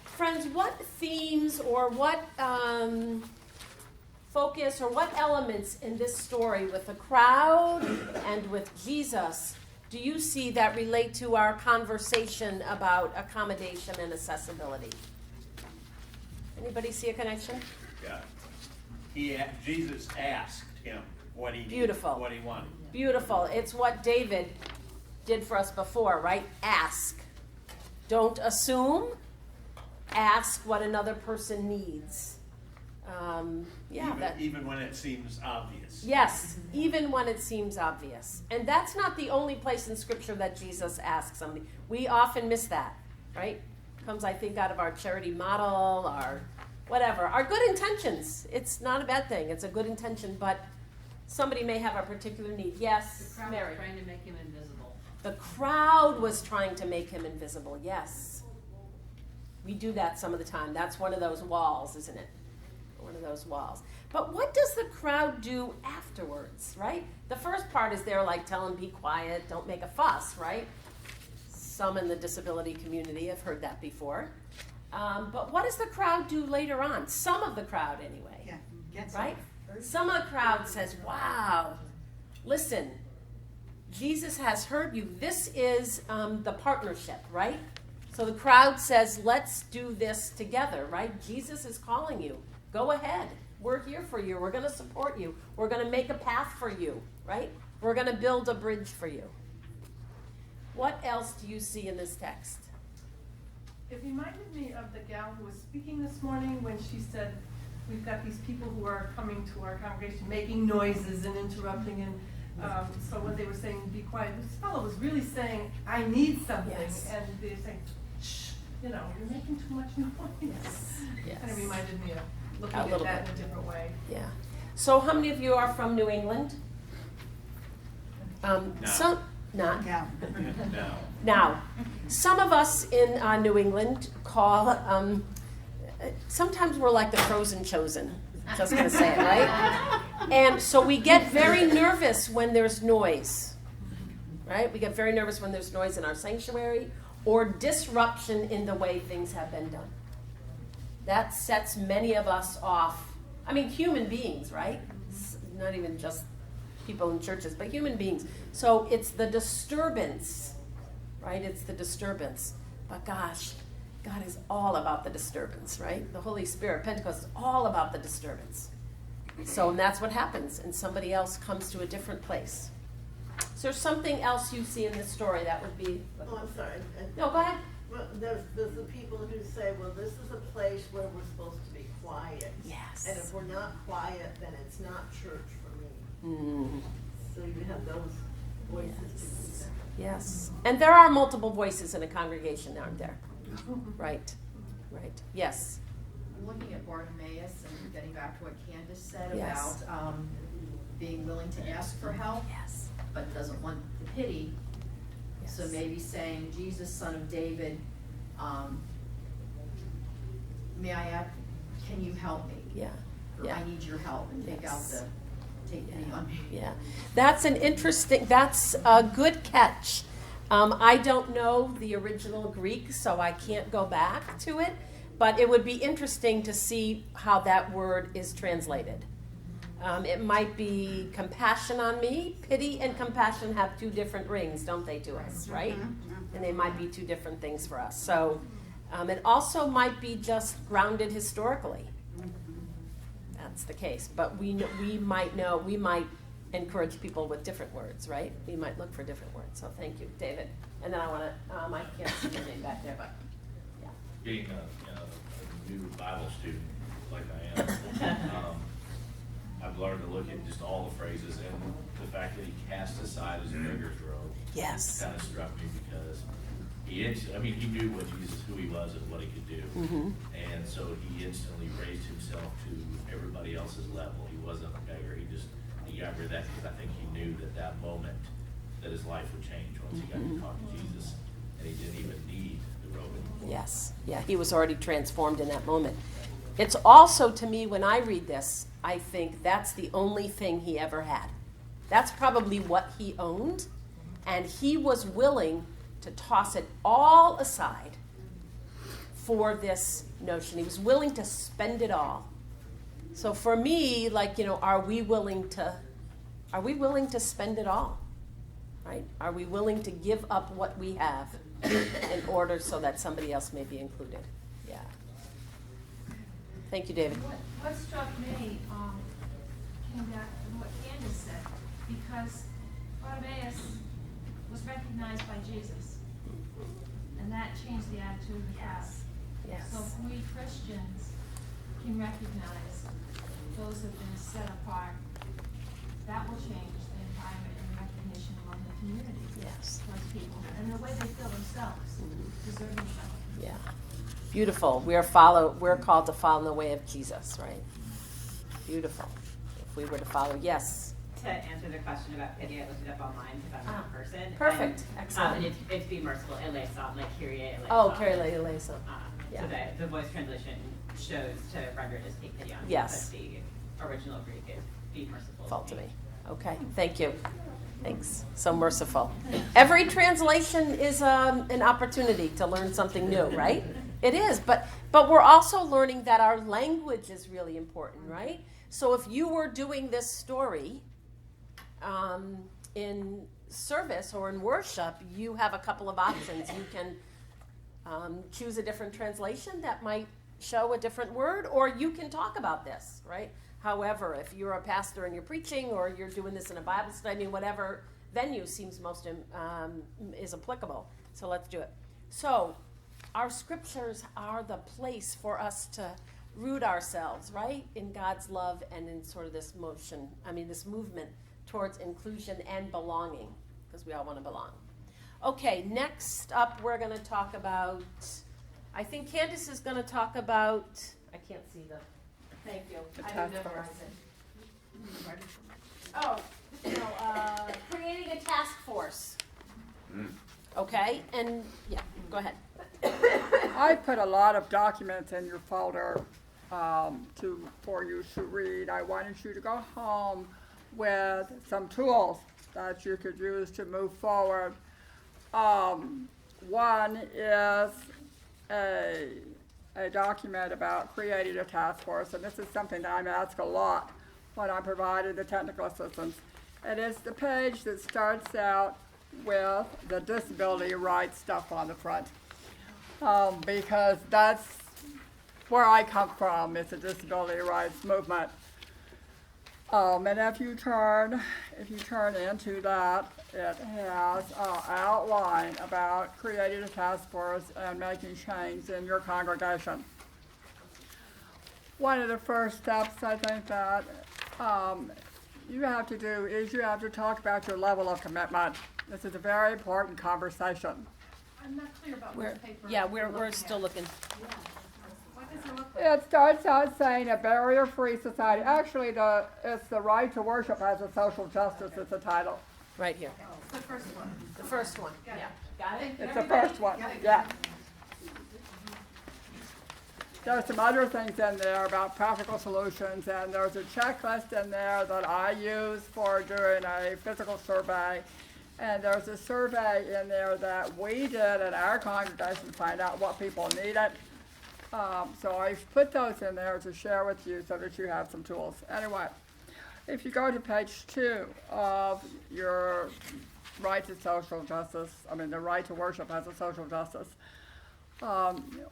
Friends, what themes or what focus or what elements in this story with the crowd and with Jesus do you see that relate to our conversation about accommodation and accessibility? Anybody see a connection? Yeah. Jesus asked him what he needed, Beautiful. what he wanted. Beautiful. It's what David did for us before, right? Ask. Don't assume. Ask what another person needs. Even when it seems obvious. Yes, even when it seems obvious. And that's not the only place in Scripture that Jesus asks somebody. We often miss that, right? Comes, I think, out of our charity model, our whatever. Our good intentions. It's not a bad thing. It's a good intention, but somebody may have a particular need. Yes, the crowd Mary. was trying to make him invisible. The crowd was trying to make him invisible, yes. We do that some of the time. That's one of those walls, isn't it? One of those walls. But what does the crowd do afterwards, right? The first part is they're like, tell him, be quiet, don't make a fuss, right? Some in the disability community have heard that before. But what does the crowd do later on? Some of the crowd, anyway. Yeah, right? Some of the crowd says, wow, listen, Jesus has heard you. This is the partnership, right? So the crowd says, let's do this together, right? Jesus is calling you. Go ahead. We're here for you. We're going to support you. We're going to make a path for you, right? We're going to build a bridge for you. What else do you see in this text? It reminded me of the gal who was speaking this morning when she said, we've got these people who are coming to our congregation making noises and interrupting, and so when they were saying, be quiet, this fellow was really saying, I need something, Yes. and they're saying, shh, you're making too much noise. Yes. Kind of reminded me of looking A at little that bit. in a different way. Yeah. So how many of you are from New England? No. Some, not. Yeah. No. Now, some of us in New England call, sometimes we're like the frozen chosen. Just gonna say it, right? And so we get very nervous when there's noise, right? We get very nervous when there's noise in our sanctuary or disruption in the way things have been done. That sets many of us off. I mean, human beings, right? It's not even just people in churches, but human beings. So it's the disturbance, right? It's the disturbance. But gosh, God is all about the disturbance, right? The Holy Spirit, Pentecost, is all about the disturbance. So and that's what happens, and somebody else comes to a different place. Is there something else you see in this story that would be? Oh, I'm sorry. No, go ahead. Well, there's the people who say, well, this is a place where we're supposed to be quiet. Yes. And if we're not quiet, then it's not church for me. Mm. So you have those voices. Yes. And there are multiple voices in a congregation, aren't there? Right. Right. Yes. I'm looking at Bartimaeus and getting back to what Candace said Yes. about being willing to ask for help, Yes. but doesn't want the pity. Yes. So maybe saying, Jesus, Son of David, may I ask, can you help me? Yeah. Or Yeah. I need your help, and take Yes. take pity on me. Yeah. That's a good catch. I don't know the original Greek, so I can't go back to it, but it would be interesting to see how that word is translated. It might be compassion on me. Pity and compassion have two different rings, don't they, to us, right? And they might be two different things for us. So it also might be just grounded historically. That's the case. But we might encourage people with different words, right? We might look for different words. So thank you, David. And then I want to, I can't see your name back there, but yeah. Being a new Bible student like I am, I've learned to look at just all the phrases, and the fact that he cast aside his beggar's robe. Yes. Kind of struck me because he knew who he was and what he could do. Mm-hmm. And so he instantly raised himself to everybody else's level. He wasn't a beggar. He got rid of that because I think he knew that moment that his life would change once he got to talk to Jesus, and he didn't even need the robe anymore. Yes. Yeah, he was already transformed in that moment. It's also, to me, when I read this, I think that's the only thing he ever had. That's probably what he owned, and he was willing to toss it all aside for this notion. He was willing to spend it all. So for me, are we willing to spend it all? Right? Are we willing to give up what we have in order so that somebody else may be included? Yeah. Thank you, David. What struck me came back from what Candace said, because Bartimaeus was recognized by Jesus, and that changed the attitude of the crowd. Yes. So if we Christians can recognize those who have been set apart, that will change the environment and recognition among the community. Yes. Towards people, and the way they feel themselves, deserve themselves. Yeah. Beautiful. We're called to follow the way of Jesus, right? Beautiful. If we were to follow, yes. To answer the question about pity, I looked it up online because I'm not a person. Perfect. And, Excellent. it's be merciful, eleison, like Kyrie eleison. Oh, Kyrie eleison. Yeah. So the voice translation shows to render it as take pity on me. Yes. But the original Greek is be merciful. Fall to me. Okay. Thank you. Thanks. So merciful. Every translation is an opportunity to learn something new, right? It is, but we're also learning that our language is really important, right? So if you were doing this story in service or in worship, you have a couple of options. You can choose a different translation that might show a different word, or you can talk about this, right? However, if you're a pastor and you're preaching, or you're doing this in a Bible study, I mean, whatever venue seems most is applicable. So let's do it. So our scriptures are the place for us to root ourselves, right, in God's love and in sort of this this movement towards inclusion and belonging, because we all want to belong. Okay, next up we're going to talk about, I think Candace is going to talk about, I can't see the, thank you, I didn't memorize it. Oh, creating a task force. Okay, and yeah, go ahead. I put a lot of documents in your folder for you to read. I wanted you to go home with some tools that you could use to move forward. One is a document about creating a task force, and this is something that I'm asked a lot when I'm providing the technical assistance. It is the page that starts out with the disability rights stuff on the front, because that's where I come from. It's a disability rights movement. And if you turn into that, it has an outline about creating a task force and making change in your congregation. One of the first steps I think that you have to do is you have to talk about your level of commitment. This is a very important conversation. I'm not clear about what paper. Yeah, we're still looking. What does it look like? It starts out saying a barrier-free society. Actually, it's the right to worship as a social justice is the title. Right here. It's the first one. The first one. Got it. Yeah. Got it? It's the first one, yeah. There's some other things in there about practical solutions, and there's a checklist in there that I use for doing a physical survey. And there's a survey in there that we did in our congregation to find out what people needed. So I've put those in there to share with you so that you have some tools. Anyway, if you go to page 2 of your right to social justice, the right to worship as a social justice,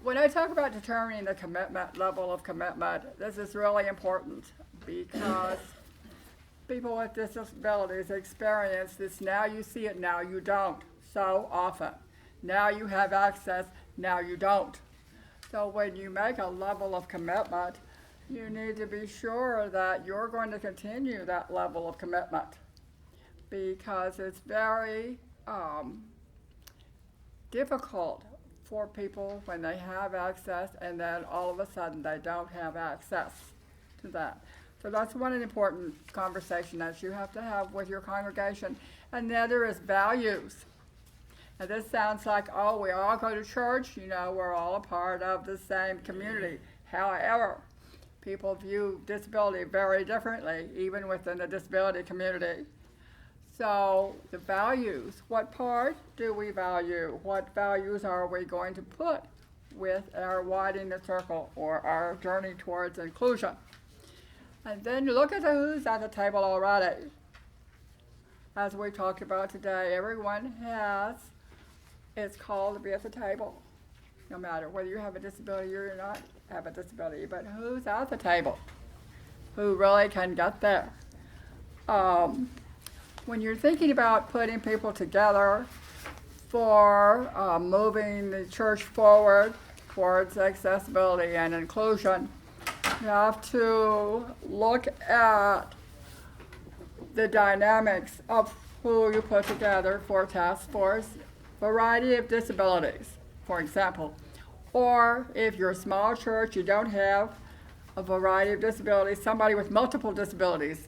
when I talk about determining the commitment, level of commitment, this is really important because people with disabilities experience this, now you see it, now you don't, so often. Now you have access, now you don't. So when you make a level of commitment, you need to be sure that you're going to continue that level of commitment, because it's very difficult for people when they have access and then all of a sudden they don't have access to that. So that's one important conversation that you have to have with your congregation. And the other is values. And this sounds like, oh, we all go to church, we're all a part of the same community. However, people view disability very differently, even within the disability community. So the values, what part do we value? What values are we going to put with our widening the circle or our journey towards inclusion? And then look at who's at the table already. As we talked about today, everyone it's called to be at the table, no matter whether you have a disability or you not have a disability, but who's at the table? Who really can get there? When you're thinking about putting people together for moving the church forward towards accessibility and inclusion, you have to look at the dynamics of who you put together for a task force, variety of disabilities, for example. Or if you're a small church, you don't have a variety of disabilities, somebody with multiple disabilities.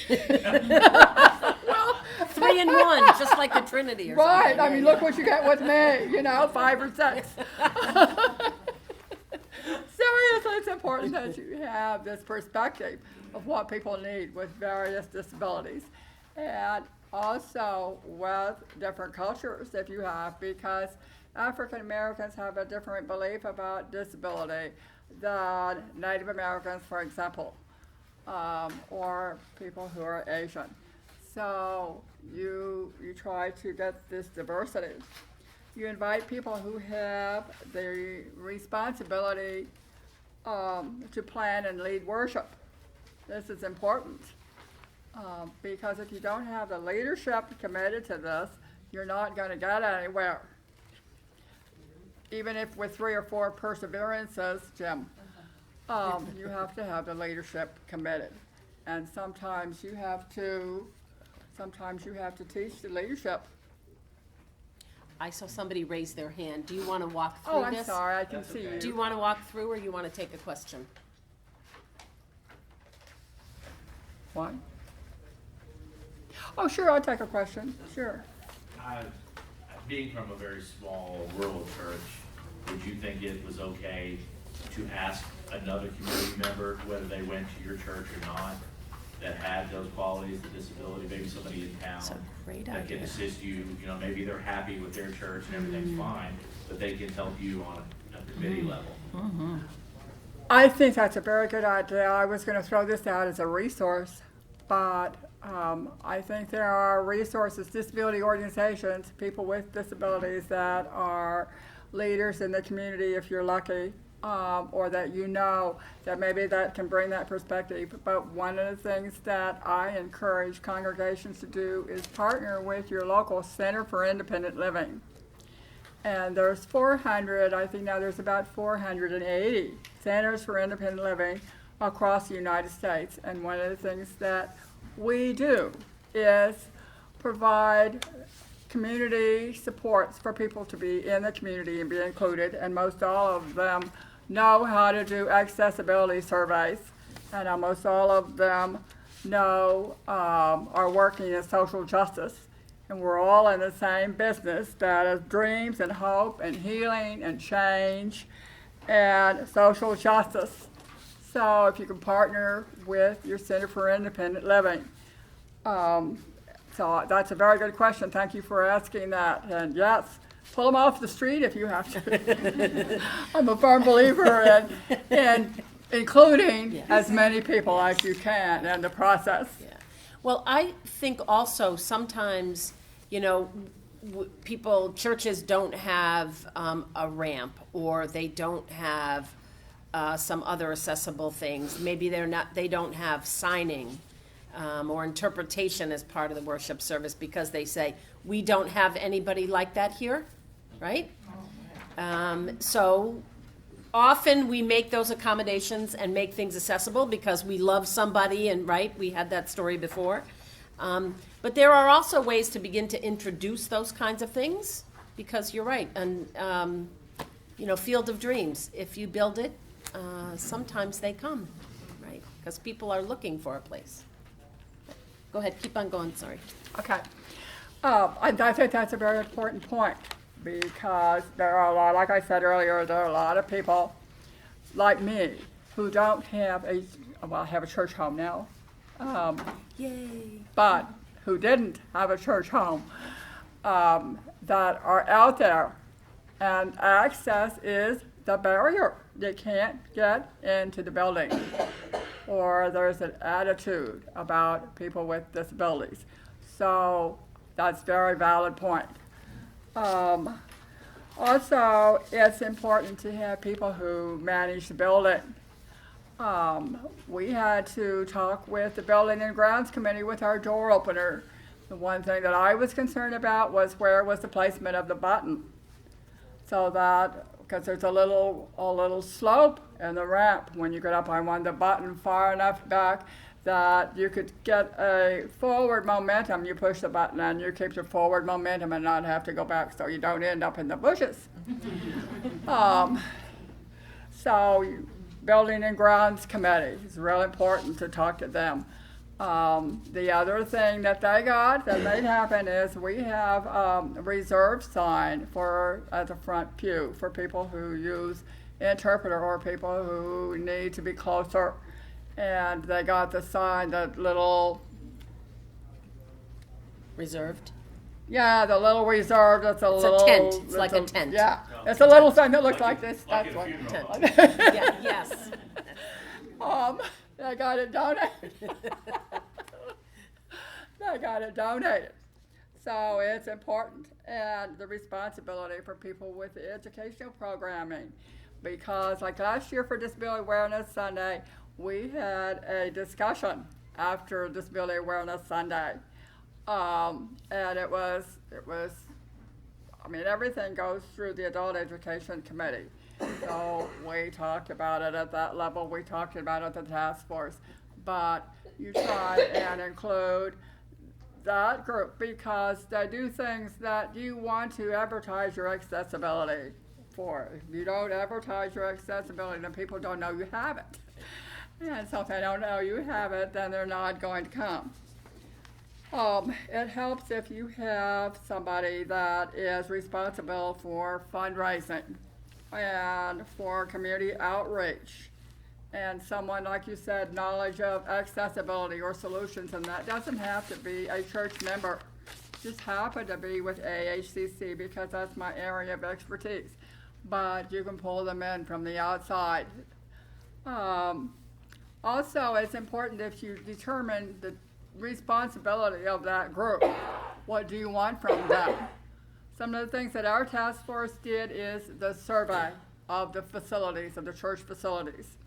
Well, 3 in 1, just like the Trinity or right, something. look what you get with me, 5 or 6. Seriously, it's important that you have this perspective of what people need with various disabilities. And also with different cultures if you have, because African Americans have a different belief about disability than Native Americans, for example, or people who are Asian. So you try to get this diversity. You invite people who have the responsibility to plan and lead worship. This is important because if you don't have the leadership committed to this, you're not going to get anywhere. Even if with 3 or 4 perseverances, Jim, you have to have the leadership committed. And sometimes you have to teach the leadership. I saw somebody raise their hand. Do you want to walk through Oh, I'm this? sorry, I can see you. Do you want to walk through, or you want to take a question? What? Oh, sure, I'll take a question, sure. Being from a very small rural church, would you think it was okay to ask another community member, whether they went to your church or not, that had those qualities, the disability, maybe somebody in town that can assist you, maybe they're happy with their church and everything's fine, but they can help you on a committee level? I think that's a very good idea. I was going to throw this out as a resource, but I think there are resources, disability organizations, people with disabilities that are leaders in the community if you're lucky, or that that maybe that can bring that perspective. But one of the things that I encourage congregations to do is partner with your local Center for Independent Living. And there's 400, I think now there's about 480 centers for independent living across the United States. And one of the things that we do is provide community supports for people to be in the community and be included, and most all of them know how to do accessibility surveys, and almost all of them are working in social justice, and we're all in the same business, that is dreams and hope and healing and change and social justice. So if you can partner with your Center for Independent Living. So that's a very good question. Thank you for asking that. And yes, pull them off the street if you have to. I'm a firm believer in including as many people as you can in the process. Yeah. Well, I think also sometimes, churches don't have a ramp, or they don't have some other accessible things. Maybe they don't have signing or interpretation as part of the worship service because they say, we don't have anybody like that here, right? So often we make those accommodations and make things accessible because we love somebody, and right, we had that story before. But there are also ways to begin to introduce those kinds of things, because you're right, and Field of Dreams, if you build it, sometimes they come, right? Because people are looking for a place. Go ahead, keep on going, sorry. Okay. I think that's a very important point, because there are a lot, like I said earlier, there are a lot of people like me who don't have have a church home now. Yay. But who didn't have a church home, that are out there, and access is the barrier. They can't get into the building, or there's an attitude about people with disabilities. So that's a very valid point. Also, it's important to have people who manage the building. We had to talk with the Building and Grounds Committee with our door opener. The one thing that I was concerned about was where was the placement of the button. So that, because there's a little slope in the ramp when you get up, I wanted the button far enough back that you could get a forward momentum. You push the button and you keep your forward momentum and not have to go back, so you don't end up in the bushes. Building and Grounds Committee, it's real important to talk to them. The other thing that made happen is we have a reserve sign at the front pew for people who use interpreter or people who need to be closer. And they got the sign, that little... Reserved? Yeah, the little reserved, it's a tent. It's like a tent. Yeah, it's a little sign that looks like this. Like That's in a what. funeral. Yeah, yes. I got it, don't I? they got it donated. So it's important, and the responsibility for people with the educational programming, because like last year for Disability Awareness Sunday, we had a discussion after Disability Awareness Sunday, and it was, I mean, everything goes through the Adult Education Committee. So we talked about it at that level, we talked about it at the task force, but you try and include that group because they do things that you want to advertise your accessibility for. If you don't advertise your accessibility, then people don't know you have it. And so if they don't know you have it, then they're not going to come. It helps if you have somebody that is responsible for fundraising and for community outreach, and someone, like you said, knowledge of accessibility or solutions, and that doesn't have to be a church member. Just happen to be with AHCC because that's my area of expertise, but you can pull them in from the outside. Also, it's important if you determine the responsibility of that group. What do you want from them? Some of the things that our task force did is the survey of the facilities, of the church facilities.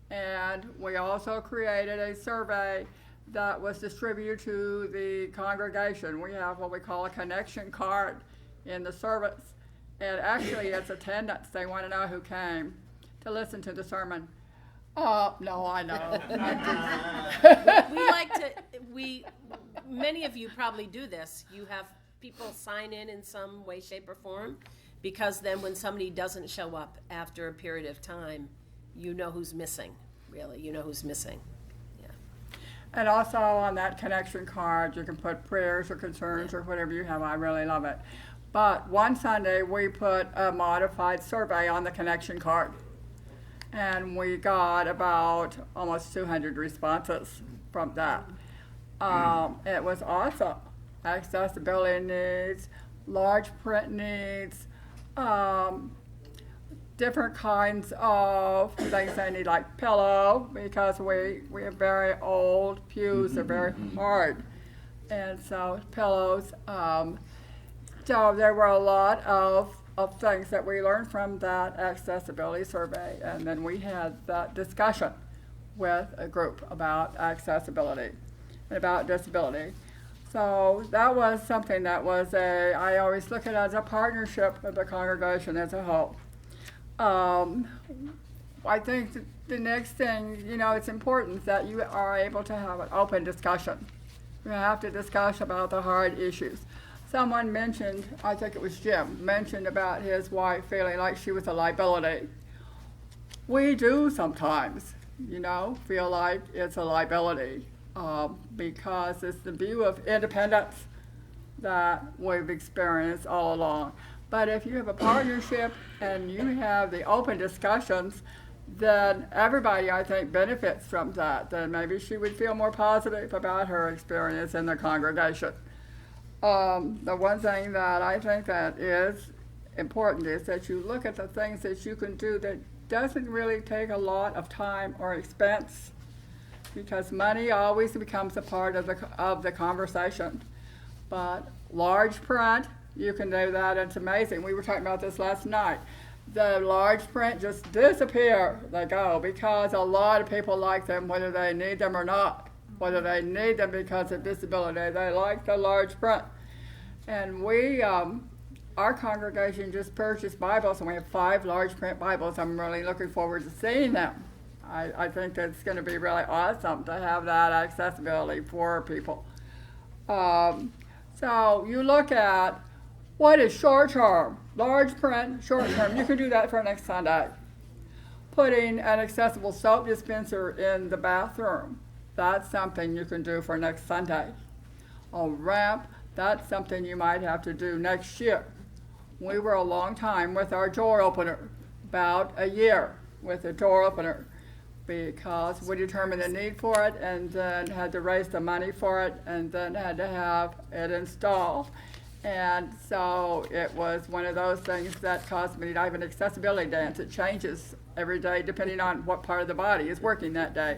And we also created a survey that was distributed to the congregation. We have what we call a connection card in the service. And actually it's attendance. They want to know who came to listen to the sermon. No, I know. Many of you probably do this. You have people sign in some way, shape, or form, because then when somebody doesn't show up after a period of time, you know who's missing, really. You know who's missing. Yeah. And also on that connection card, you can put prayers or concerns or whatever you have. I really love it. But one Sunday, we put a modified survey on the connection card. And we got about almost 200 responses from that. It was awesome. Accessibility needs, large print needs, different kinds of things they need, like pillow, because we have very old pews, they're very hard. And so pillows. So there were a lot of things that we learned from that accessibility survey, and then we had that discussion with a group about accessibility and about disability. So that was something that was I always look at it as a partnership with the congregation as a whole. I think the next thing, it's important that you are able to have an open discussion. You have to discuss about the hard issues. Someone mentioned, I think it was Jim, mentioned about his wife feeling like she was a liability. We do sometimes, feel like it's a liability because it's the view of independence that we've experienced all along. But if you have a partnership and you have the open discussions, then everybody, I think, benefits from that. Then maybe she would feel more positive about her experience in the congregation. The one thing that I think that is important is that you look at the things that you can do that doesn't really take a lot of time or expense, because money always becomes a part of the conversation. But large print, you can do that. It's amazing. We were talking about this last night. The large print just disappear. They go because a lot of people like them whether they need them or not. Whether they need them because of disability, they like the large print. And we, our congregation just purchased Bibles, and we have 5 large print Bibles. I'm really looking forward to seeing them. I think that it's going to be really awesome to have that accessibility for people. So you look at what is short term, large print, short term. You can do that for next Sunday. Putting an accessible soap dispenser in the bathroom. That's something you can do for next Sunday. A ramp, that's something you might have to do next year. We were a long time with our door opener, about a year with the door opener, because we determined the need for it and then had to raise the money for it and then had to have it installed. And so it was one of those things that caused me to have an accessibility dance. It changes every day depending on what part of the body is working that day.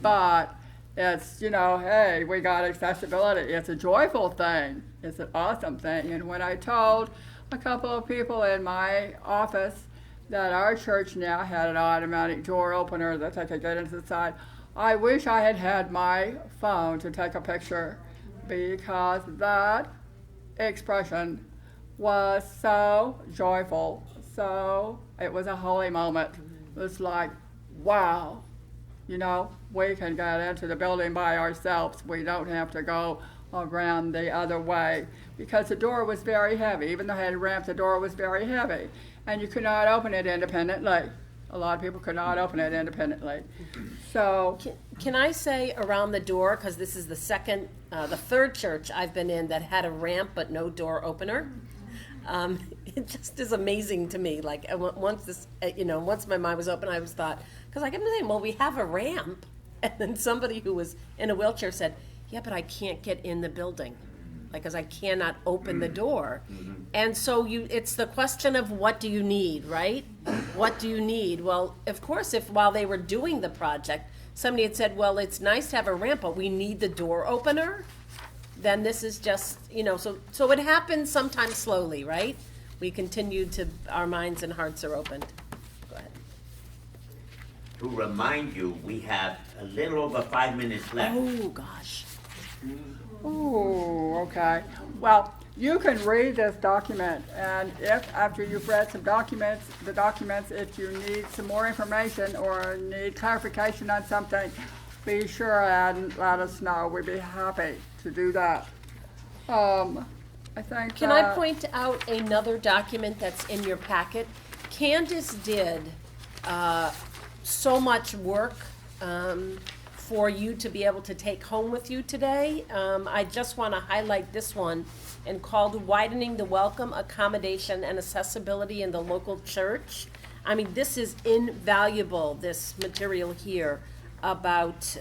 But It's, hey, we got accessibility. It's a joyful thing. It's an awesome thing. And when I told a couple of people in my office that our church now had an automatic door opener that they could get into the side, I wish I had had my phone to take a picture, because that expression was so joyful. So it was a holy moment. It was like, wow, we can get into the building by ourselves. We don't have to go around the other way, because the door was very heavy. Even though it had a ramp, the door was very heavy, and you could not open it independently. A lot of people could not open it independently. So, can I say around the door, because this is the third church I've been in that had a ramp but no door opener. It just is amazing to me. Like once my mind was open, I was thought, because I kept saying, well, we have a ramp, and then somebody who was in a wheelchair said, yeah, but I can't get in the building, because I cannot open the door. And so it's the question of what do you need, right? What do you need? Well, of course, if while they were doing the project, somebody had said, well, it's nice to have a ramp, but we need the door opener, then this is just, so it happens sometimes slowly, right? We continue to, our minds and hearts are opened. Go ahead. To remind you, we have a little over 5 minutes left. Oh, gosh. ooh, okay. Well, you can read this document, and if after you've read the documents, if you need some more information or need clarification on something, be sure and let us know. We'd be happy to do that. I think. Can I point out another document that's in your packet? Candace did so much work for you to be able to take home with you today. I just want to highlight this one, and called Widening the Welcome, Accommodation and Accessibility in the Local Church. I mean, this is invaluable, this material here about,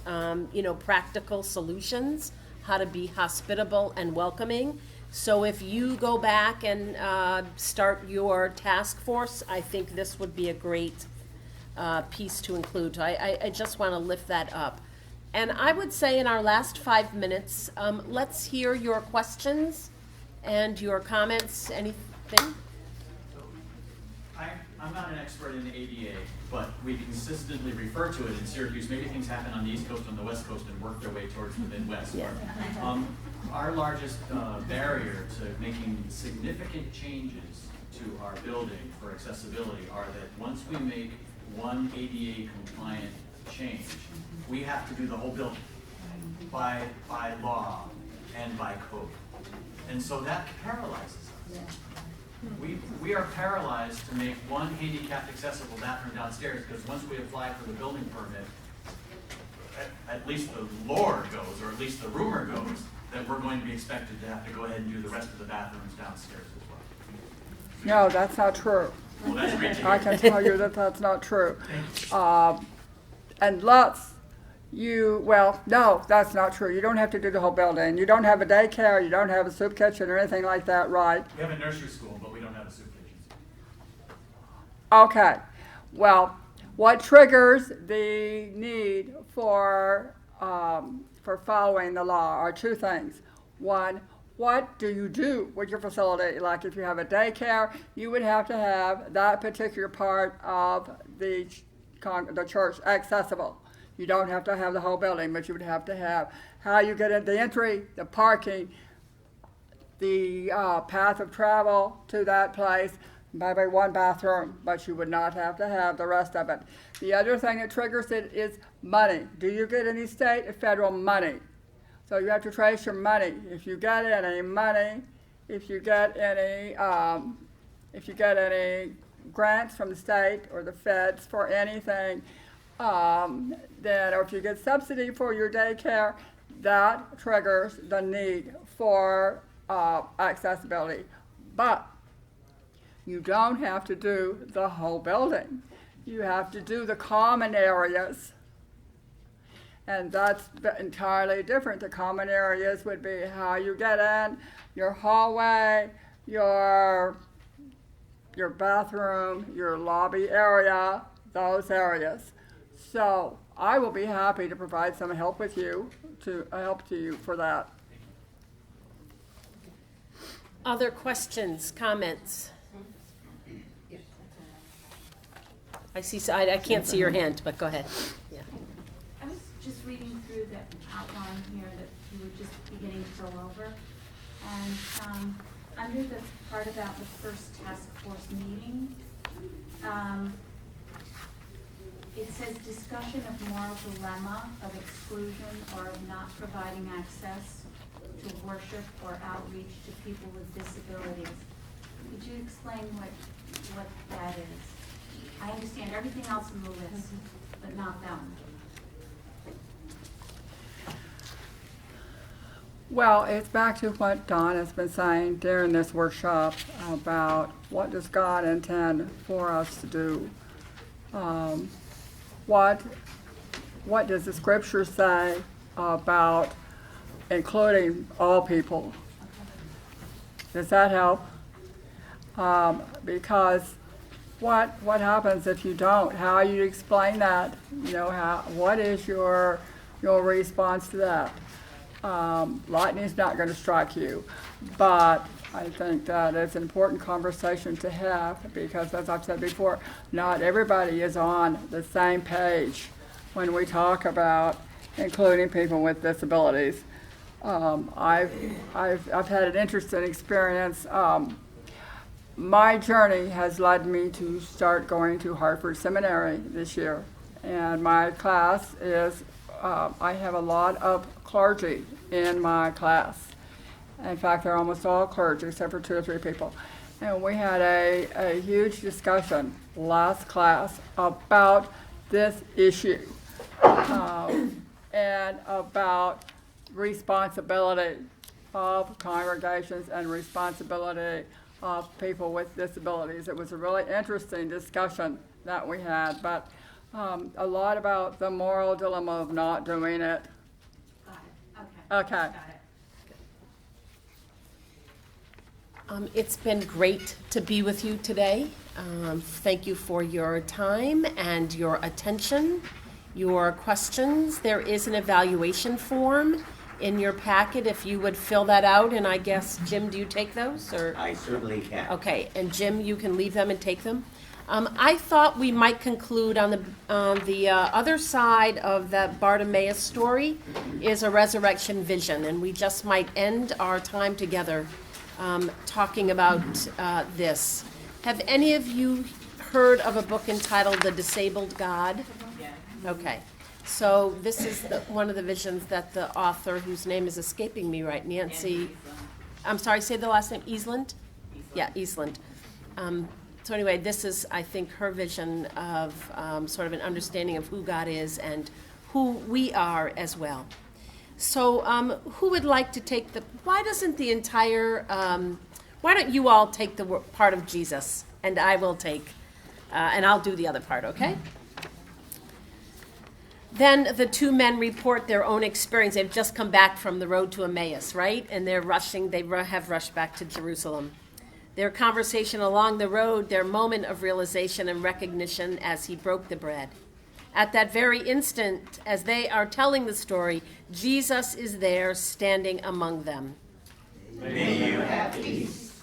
practical solutions, how to be hospitable and welcoming. So if you go back and start your task force, I think this would be a great piece to include. I just want to lift that up. And I would say in our last 5 minutes, let's hear your questions and your comments. Anything? I'm not an expert in the ADA, but we consistently refer to it in Syracuse. Maybe things happen on the East Coast, on the West Coast, and work their way towards the Midwest. Yeah. Our largest barrier to making significant changes to our building for accessibility are that once we make one ADA compliant change, we have to do the whole building by law and by code. And so that paralyzes us. We are paralyzed to make one handicapped accessible bathroom downstairs, because once we apply for the building permit, at least the lore goes, or at least the rumor goes, that we're going to be expected to have to go ahead and do the rest of the bathrooms downstairs as well. No, that's not true. Well, that's great to hear. I can tell you that that's not true. Unless no, that's not true. You don't have to do the whole building. You don't have a daycare, you don't have a soup kitchen or anything like that, right? We have a nursery school, but we don't have a soup kitchen. Okay. Well, what triggers the need for following the law are two things. One, what do you do with your facility? Like if you have a daycare, you would have to have that particular part of the church accessible. You don't have to have the whole building, but you would have to have how you get in, the entry, the parking, the path of travel to that place, maybe one bathroom, but you would not have to have the rest of it. The other thing that triggers it is money. Do you get any state or federal money? So you have to trace your money. If you get any money, if you get any grants from the state or the feds for anything, or if you get subsidy for your daycare, that triggers the need for accessibility. But you don't have to do the whole building. You have to do the common areas. And that's entirely different. The common areas would be how you get in, your hallway, your bathroom, your lobby area, those areas. So I will be happy to provide some help with you, to help to you for that. Other questions, comments? I see, I can't see your hand, but go ahead. Yeah. I was just reading through the outline here that you were just beginning to go over. And under the part about the first task force meeting, it says discussion of moral dilemma of exclusion or of not providing access to worship or outreach to people with disabilities. Could you explain what that is? I understand everything else in the list, but not that one. Well, it's back to what Don has been saying during this workshop about what does God intend for us to do. What does the scripture say about including all people? Does that help? Because what happens if you don't? How you explain that? You know, what is your response to that? Lightning's not going to strike you, but I think that it's an important conversation to have because, as I've said before, not everybody is on the same page when we talk about including people with disabilities. I've had an interesting experience. My journey has led me to start going to Hartford Seminary this year, and my class is I have a lot of clergy in my class. In fact, they're almost all clergy except for 2 or 3 people. And we had a huge discussion last class about this issue and about responsibility of congregations and responsibility of people with disabilities. It was a really interesting discussion that we had, but a lot about the moral dilemma of not doing it. Got it. Okay. Got it. It's been great to be with you today. Thank you for your time and your attention, your questions. There is an evaluation form in your packet if you would fill that out, and I guess, Jim, do you take those? Or? I certainly can. Okay, and Jim, you can leave them and take them. I thought we might conclude on the other side of that Bartimaeus story is a resurrection vision, and we just might end our time together talking about this. Have any of you heard of a book entitled The Disabled God? Yeah. Okay. So this is one of the visions that the author, whose name is escaping me right, Nancy, I'm sorry, say the last name, Eastland? Yeah, Eastland. So anyway, this is, I think, her vision of sort of an understanding of who God is and who we are as well. So who would like to take why don't you all take the part of Jesus, and I will take, and I'll do the other part, okay? Then the 2 men report their own experience. They've just come back from the road to Emmaus, right? And they're rushing, they have rushed back to Jerusalem. Their conversation along the road, their moment of realization and recognition as he broke the bread. At that very instant, as they are telling the story, Jesus is there standing among them. May you have peace.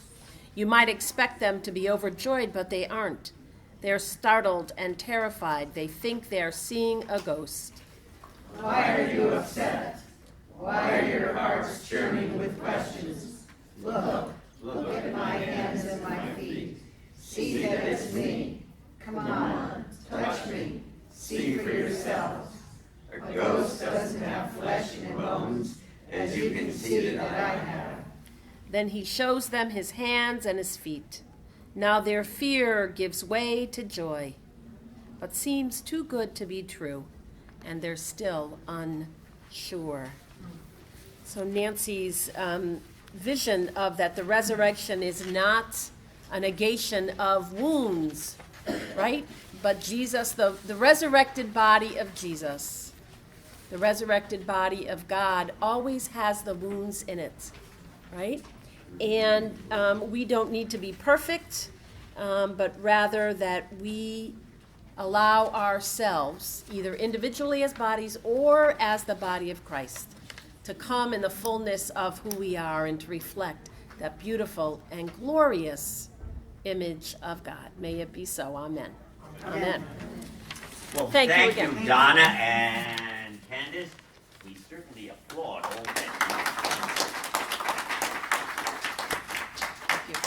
You might expect them to be overjoyed, but they aren't. They're startled and terrified. They think they're seeing a ghost. Why are you upset? Why are your hearts churning with questions? Look at my hands and my feet. See that it's me. Come on, touch me. See for yourselves. A ghost doesn't have flesh and bones, as you can see that I have. Then he shows them his hands and his feet. Now their fear gives way to joy, but seems too good to be true, and they're still unsure. So Nancy's vision of that the resurrection is not a negation of wounds, right? But Jesus, the resurrected body of Jesus, the resurrected body of God always has the wounds in it, right? And we don't need to be perfect, but rather that we allow ourselves, either individually as bodies or as the body of Christ, to come in the fullness of who we are and to reflect that beautiful and glorious image of God. May it be so. Amen. Amen. Well, Thank you thank again. you, Donna and Candace. We certainly applaud all that you do.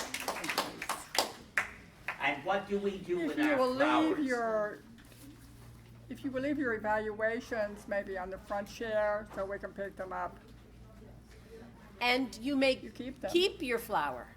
And what do we do with our flowers? If you will leave your evaluations maybe on the front chair so we can pick them up. And you may keep them. keep your flower.